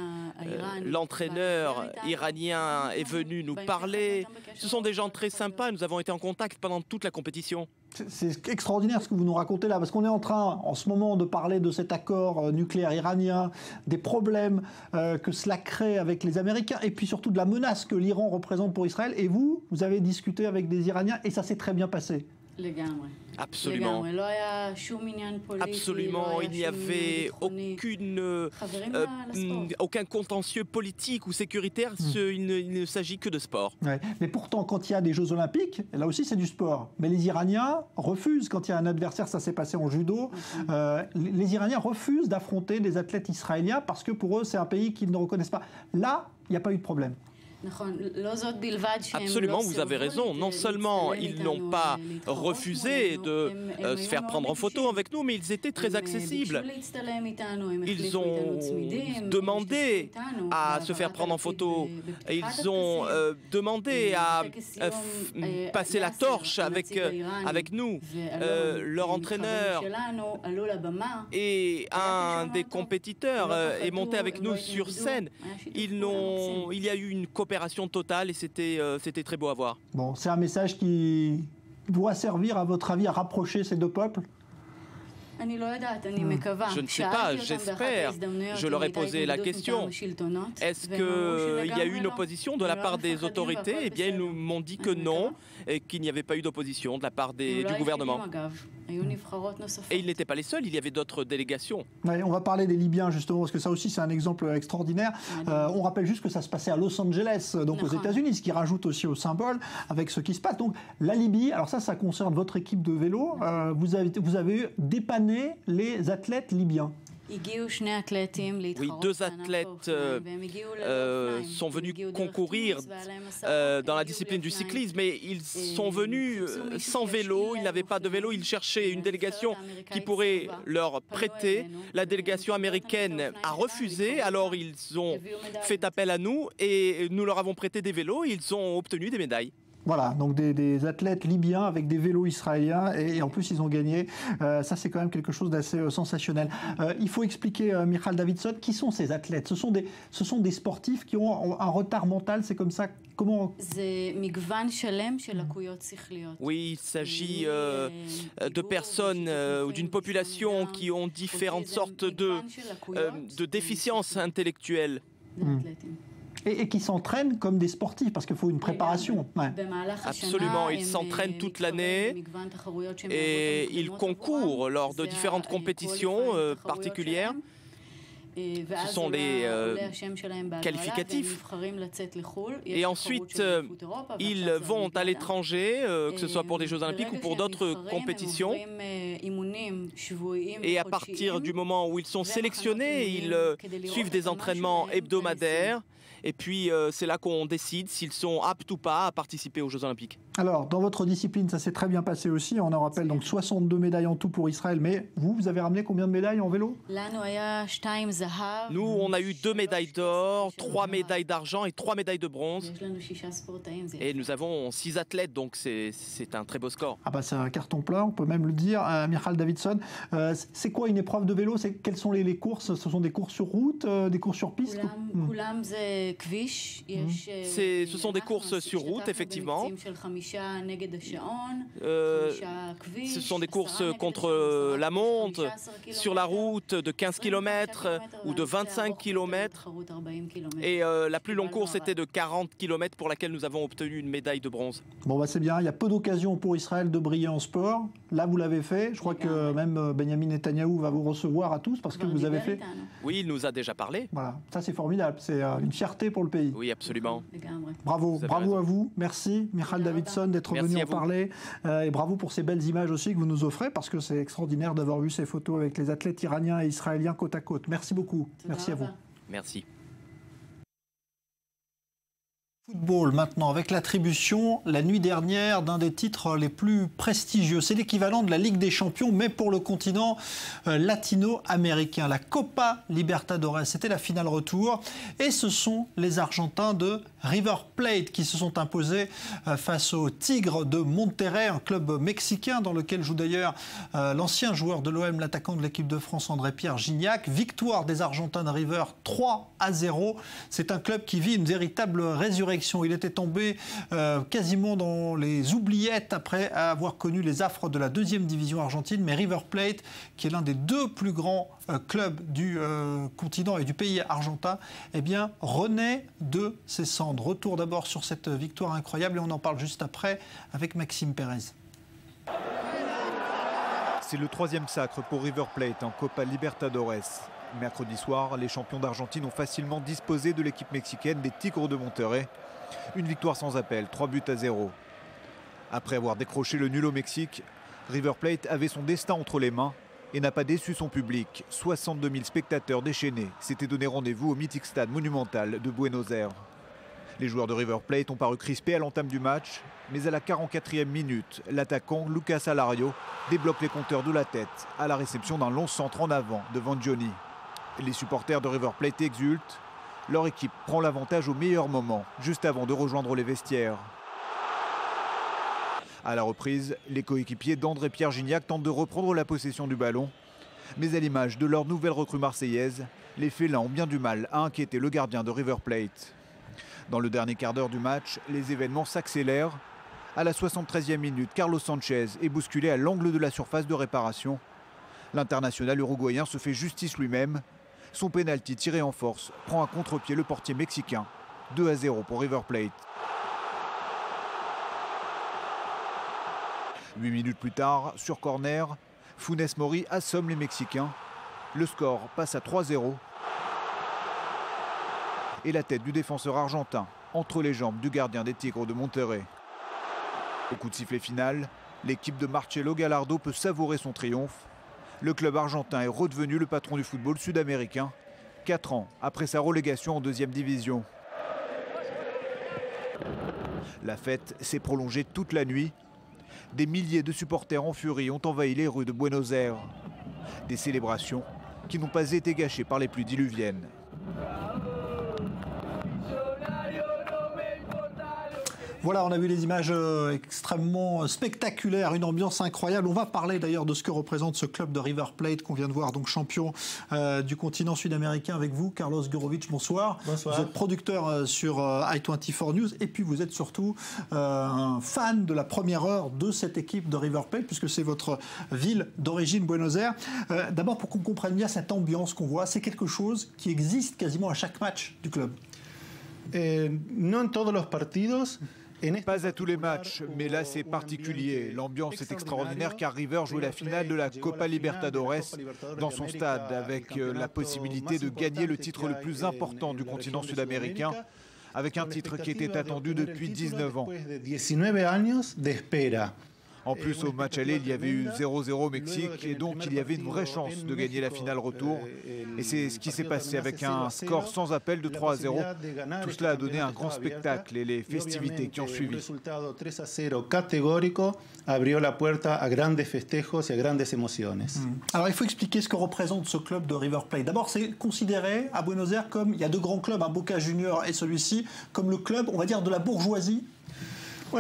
L'entraîneur iranien est venu nous parler. Ce sont des gens très sympas, nous avons été en contact pendant toute la compétition. C'est extraordinaire ce que vous nous racontez là, parce qu'on est en train, en ce moment, de parler de cet accord nucléaire iranien, des problèmes que cela crée avec les Américains, et puis surtout de la menace que l'Iran représente pour Israël. Et vous avez discuté avec des Iraniens, et ça s'est très bien passé. Absolument. Absolument, il n'y avait aucun contentieux politique ou sécuritaire, il ne s'agit que de sport. Ouais. Mais pourtant, quand il y a des Jeux Olympiques, là aussi c'est du sport. Mais les Iraniens refusent, quand il y a un adversaire, ça s'est passé en judo, les Iraniens refusent d'affronter des athlètes israéliens parce que pour eux c'est un pays qu'ils ne reconnaissent pas. Là, il n'y a pas eu de problème. Absolument, vous avez raison. Non seulement ils n'ont pas refusé de se faire prendre en photo avec nous, mais ils étaient très accessibles. Ils ont demandé à se faire prendre en photo. Ils ont demandé à passer la torche avec nous. Leur entraîneur et un des compétiteurs est monté avec nous sur scène. Il y a eu une coopération totale et c'était très beau à voir. Bon, c'est un message qui doit servir, à votre avis, à rapprocher ces deux peuples ? Je ne sais pas, j'espère. Je leur ai posé la question. Est-ce qu'il y a eu une opposition de la part des autorités? Eh bien, ils nous m'ont dit que non, et qu'il n'y avait pas eu d'opposition de la part du gouvernement. Et ils n'étaient pas les seuls, il y avait d'autres délégations. Ouais, on va parler des Libyens justement, parce que ça aussi c'est un exemple extraordinaire. On rappelle juste que ça se passait à Los Angeles, donc aux États-Unis, ce qui rajoute aussi au symbole avec ce qui se passe. Donc la Libye, alors ça concerne votre équipe de vélo. Vous avez dépanné les athlètes libyens. Oui, 2 athlètes sont venus concourir dans la discipline du cyclisme, mais ils sont venus sans vélo, ils n'avaient pas de vélo, ils cherchaient une délégation qui pourrait leur prêter. La délégation américaine a refusé, alors ils ont fait appel à nous et nous leur avons prêté des vélos et ils ont obtenu des médailles. Voilà, donc des athlètes libyens avec des vélos israéliens et en plus ils ont gagné. Ça c'est quand même quelque chose d'assez sensationnel. Il faut expliquer, Michal Davidson, qui sont ces athlètes? Ce sont des sportifs qui ont un retard mental, c'est comme ça? Comment? Oui, il s'agit de personnes ou d'une population qui ont différentes sortes de déficiences intellectuelles. Et qui s'entraînent comme des sportifs, parce qu'il faut une préparation. Ouais. Absolument, ils s'entraînent toute l'année et ils concourent lors de différentes compétitions particulières. Ce sont les qualificatifs. Et ensuite, ils vont à l'étranger, que ce soit pour des Jeux Olympiques ou pour d'autres compétitions. Et à partir du moment où ils sont sélectionnés, ils suivent des entraînements hebdomadaires. Et puis, c'est là qu'on décide s'ils sont aptes ou pas à participer aux Jeux Olympiques. Alors, dans votre discipline, ça s'est très bien passé aussi. On en rappelle donc 62 médailles en tout pour Israël. Mais vous avez ramené combien de médailles en vélo? Nous, on a eu 2 médailles d'or, 3 médailles d'argent et 3 médailles de bronze. Et nous avons 6 athlètes, donc c'est un très beau score. Ah bah c'est un carton plein, on peut même le dire. Michal Davidson, c'est quoi une épreuve de vélo? Quelles sont les courses? Ce sont des courses sur route, des courses sur piste? Ce sont des courses sur route, effectivement. Ce sont des courses contre la montre, sur la route de 15 km ou de 25 km. Et la plus longue course était de 40 km pour laquelle nous avons obtenu une médaille de bronze. Bon bah c'est bien, il y a peu d'occasions pour Israël de briller en sport. Là vous l'avez fait, je crois que même Benjamin Netanyahou va vous recevoir à tous parce que vous avez fait... Oui, il nous a déjà parlé. Voilà, ça c'est formidable, c'est une fierté pour le pays. Oui, absolument. Bravo à vous. Merci, Michal Davidson, d'être venu en parler. Et bravo pour ces belles images aussi que vous nous offrez, parce que c'est extraordinaire d'avoir vu ces photos avec les athlètes iraniens et israéliens côte à côte. Merci beaucoup. Merci à vous. Merci. Football maintenant, avec l'attribution la nuit dernière d'un des titres les plus prestigieux. C'est l'équivalent de la Ligue des Champions, mais pour le continent latino-américain. La Copa Libertadores, c'était la finale retour. Et ce sont les Argentins de River Plate qui se sont imposés face aux Tigres de Monterrey, un club mexicain dans lequel joue d'ailleurs l'ancien joueur de l'OM, l'attaquant de l'équipe de France, André-Pierre Gignac. Victoire des Argentins de River 3-0. C'est un club qui vit une véritable résurrection. Il était tombé quasiment dans les oubliettes après avoir connu les affres de la 2e division argentine. Mais River Plate, qui est l'un des 2 plus grands clubs du continent et du pays argentin, eh bien, renaît de ses cendres. Retour d'abord sur cette victoire incroyable et on en parle juste après avec Maxime Pérez. C'est le 3e sacre pour River Plate en Copa Libertadores. Mercredi soir, les champions d'Argentine ont facilement disposé de l'équipe mexicaine des Tigres de Monterrey. Une victoire sans appel, 3-0. Après avoir décroché le nul au Mexique, River Plate avait son destin entre les mains et n'a pas déçu son public. 62 000 spectateurs déchaînés s'étaient donné rendez-vous au mythique stade monumental de Buenos Aires. Les joueurs de River Plate ont paru crispés à l'entame du match, mais à la 44e minute, l'attaquant Lucas Alario débloque les compteurs de la tête à la réception d'un long centre en avant devant Johnny. Les supporters de River Plate exultent. Leur équipe prend l'avantage au meilleur moment, juste avant de rejoindre les vestiaires. À la reprise, les coéquipiers d'André-Pierre Gignac tentent de reprendre la possession du ballon. Mais à l'image de leur nouvelle recrue marseillaise, les félins ont bien du mal à inquiéter le gardien de River Plate. Dans le dernier quart d'heure du match, les événements s'accélèrent. À la 73e minute, Carlos Sanchez est bousculé à l'angle de la surface de réparation. L'international uruguayen se fait justice lui-même. Son pénalty tiré en force prend à contre-pied le portier mexicain. 2-0 pour River Plate. 8 minutes plus tard, sur corner, Funes Mori assomme les Mexicains. Le score passe à 3-0. Et la tête du défenseur argentin entre les jambes du gardien des Tigres de Monterrey. Au coup de sifflet final, l'équipe de Marcelo Gallardo peut savourer son triomphe. Le club argentin est redevenu le patron du football sud-américain, 4 ans après sa relégation en 2e division. La fête s'est prolongée toute la nuit. Des milliers de supporters en furie ont envahi les rues de Buenos Aires. Des célébrations qui n'ont pas été gâchées par les pluies diluviennes. Voilà, on a vu les images extrêmement spectaculaires, une ambiance incroyable. On va parler d'ailleurs de ce que représente ce club de River Plate qu'on vient de voir, donc champion du continent sud-américain avec vous, Carlos Gurevich, bonsoir. Bonsoir. Vous êtes producteur sur i24 News et puis vous êtes surtout un fan de la première heure de cette équipe de River Plate puisque c'est votre ville d'origine, Buenos Aires. D'abord, pour qu'on comprenne bien cette ambiance qu'on voit, c'est quelque chose qui existe quasiment à chaque match du club. No en todos los partidos. Pas à tous les matchs, mais là c'est particulier. L'ambiance est extraordinaire car River jouait la finale de la Copa Libertadores dans son stade avec la possibilité de gagner le titre le plus important du continent sud-américain avec un titre qui était attendu depuis 19 ans. En plus, au match aller, il y avait eu 0-0 au Mexique et donc il y avait une vraie chance de gagner la finale retour. Et c'est ce qui s'est passé avec un score sans appel de 3-0. Tout cela a donné un grand spectacle et les festivités qui ont suivi. Alors il faut expliquer ce que représente ce club de River Plate. D'abord, c'est considéré à Buenos Aires comme, il y a 2 grands clubs, un Boca Juniors et celui-ci, comme le club, on va dire, de la bourgeoisie. Ce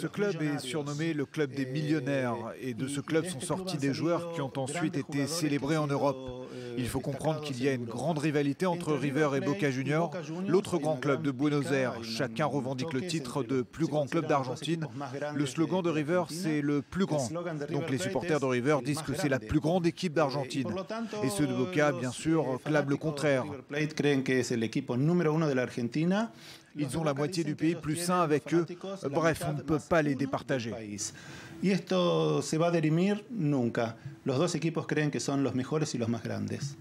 club est surnommé le club des millionnaires et de ce club sont sortis des joueurs qui ont ensuite été célébrés en Europe. Il faut comprendre qu'il y a une grande rivalité entre River et Boca Juniors, l'autre grand club de Buenos Aires. Chacun revendique le titre de plus grand club d'Argentine. Le slogan de River, c'est le plus grand. Donc les supporters de River disent que c'est la plus grande équipe d'Argentine. Et ceux de Boca, bien sûr, clament le contraire. Ils ont la moitié du pays plus sain avec eux. Bref, on ne peut pas les départager. Y esto se va a dirimir nunca. Los dos equipos creen que son los mejores y los más grandes.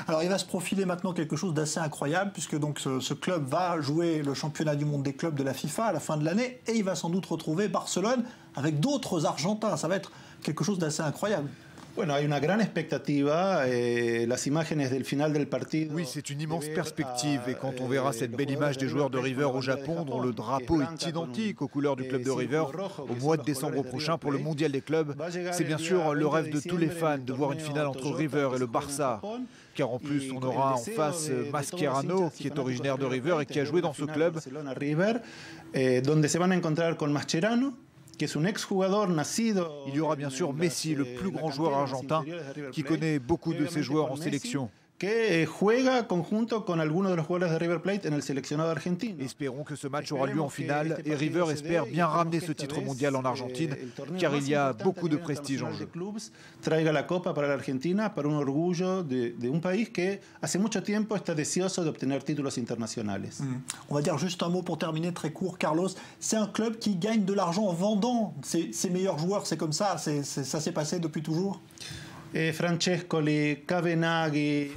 Alors il va se profiler maintenant quelque chose d'assez incroyable puisque donc ce club va jouer le championnat du monde des clubs de la FIFA à la fin de l'année et il va sans doute retrouver Barcelone avec d'autres Argentins. Ça va être quelque chose d'assez incroyable. Bueno, hay una gran expectativa. Las imágenes del final del partido. Oui, c'est une immense perspective. Et quand on verra cette belle image des joueurs de River au Japon, dont le drapeau est identique aux couleurs du club de River, au mois de décembre prochain pour le mondial des clubs, c'est bien sûr le rêve de tous les fans de voir une finale entre River et le Barça. Car en plus, on aura en face Mascherano, qui est originaire de River et qui a joué dans ce club. Donde se van a encontrar con Mascherano. Il y aura bien sûr Messi, le plus grand joueur argentin, qui connaît beaucoup de ses joueurs en sélection. Espérons que ce match aura lieu en finale et River espère bien ramener ce titre mondial en Argentine car il y a beaucoup de prestige en jeu. Traiga la Copa para la Argentina, para un orgullo de un país que hace mucho tiempo está deseoso de obtener títulos internacionales. On va dire juste un mot pour terminer, très court, Carlos. C'est un club qui gagne de l'argent en vendant ses meilleurs joueurs, c'est comme ça, ça s'est passé depuis toujours. Francescoli, Cavenaghi,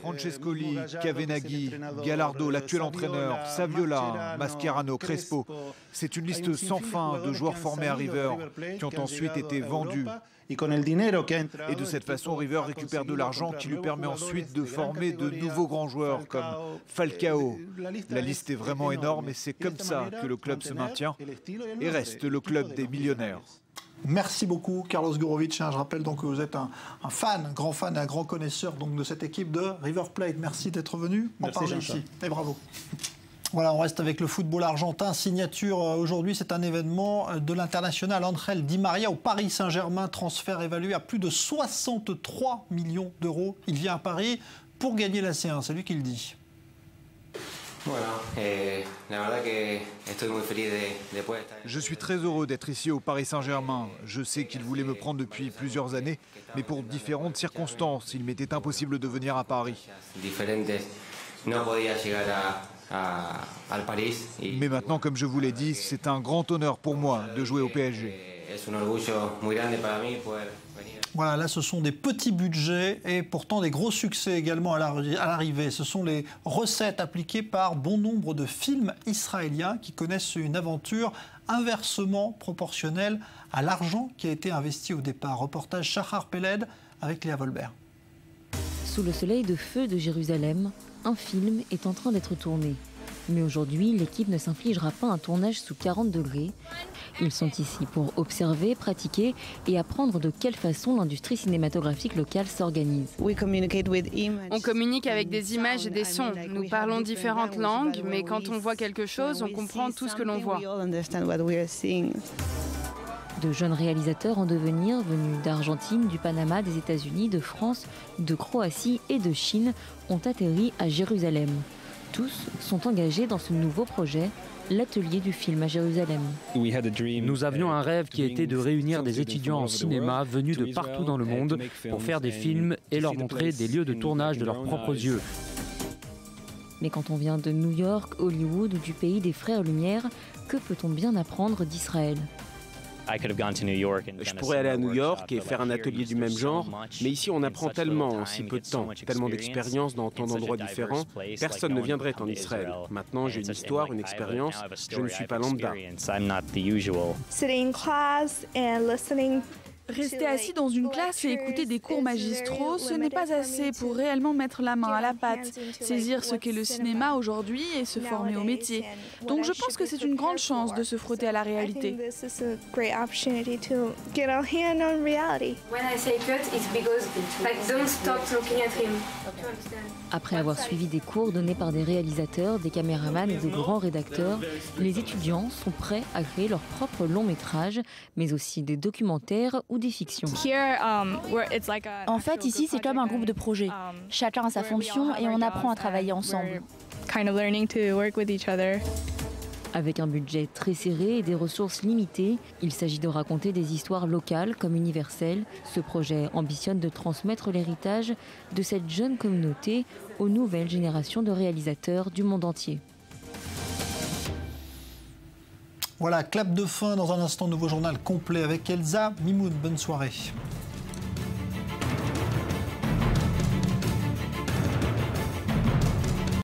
Gallardo, l'actuel entraîneur, Saviola, Mascherano, Crespo. C'est une liste sans fin de joueurs formés à River qui ont ensuite été vendus. Et de cette façon, River récupère de l'argent qui lui permet ensuite de former de nouveaux grands joueurs comme Falcao. La liste est vraiment énorme et c'est comme ça que le club se maintient et reste le club des millionnaires. Merci beaucoup, Carlos Gourovic. Je rappelle donc que vous êtes un fan, un grand fan et un grand connaisseur donc de cette équipe de River Plate. Merci d'être venu en parler ici. Et bravo. Voilà, on reste avec le football argentin. Signature aujourd'hui, c'est un événement de l'international Ángel Di María au Paris Saint-Germain. Transfert évalué à plus de 63 millions d'euros. Il vient à Paris pour gagner la C1. C'est lui qui le dit. Je suis très heureux d'être ici au Paris Saint-Germain. Je sais qu'il voulait me prendre depuis plusieurs années, mais pour différentes circonstances, il m'était impossible de venir à Paris. Mais maintenant, comme je vous l'ai dit, c'est un grand honneur pour moi de jouer au PSG. Voilà, là ce sont des petits budgets et pourtant des gros succès également à l'arrivée. Ce sont les recettes appliquées par bon nombre de films israéliens qui connaissent une aventure inversement proportionnelle à l'argent qui a été investi au départ. Reportage Shahar Peled avec Léa Volbert. Sous le soleil de feu de Jérusalem, un film est en train d'être tourné. Mais aujourd'hui, l'équipe ne s'infligera pas un tournage sous 40 degrés. Ils sont ici pour observer, pratiquer et apprendre de quelle façon l'industrie cinématographique locale s'organise. On communique avec des images et des sons. Nous parlons différentes langues, mais quand on voit quelque chose, on comprend tout ce que l'on voit. De jeunes réalisateurs en devenir, venus d'Argentine, du Panama, des États-Unis, de France, de Croatie et de Chine, ont atterri à Jérusalem. Tous sont engagés dans ce nouveau projet, l'atelier du film à Jérusalem. Nous avions un rêve qui était de réunir des étudiants en cinéma venus de partout dans le monde pour faire des films et leur montrer des lieux de tournage de leurs propres yeux. Mais quand on vient de New York, Hollywood ou du pays des Frères Lumière, que peut-on bien apprendre d'Israël ? Je pourrais aller à New York et faire un atelier du même genre, mais ici on apprend tellement en si peu de temps, tellement d'expérience dans tant d'endroits différents, personne ne viendrait en Israël. Maintenant j'ai une histoire, une expérience, je ne suis pas lambda. Rester assis dans une classe et écouter des cours magistraux, ce n'est pas assez pour réellement mettre la main à la pâte, saisir ce qu'est le cinéma aujourd'hui et se former au métier. Donc je pense que c'est une grande chance de se frotter à la réalité. Après avoir suivi des cours donnés par des réalisateurs, des caméramans et de grands rédacteurs, les étudiants sont prêts à créer leur propre long métrage, mais aussi des documentaires ou des fictions. En fait, ici, c'est comme un groupe de projet. Chacun a sa fonction et on apprend à travailler ensemble. Avec un budget très serré et des ressources limitées, il s'agit de raconter des histoires locales comme universelles. Ce projet ambitionne de transmettre l'héritage de cette jeune communauté aux nouvelles générations de réalisateurs du monde entier. Voilà, clap de fin dans un instant, nouveau journal complet avec Elsa Mimoun. Bonne soirée.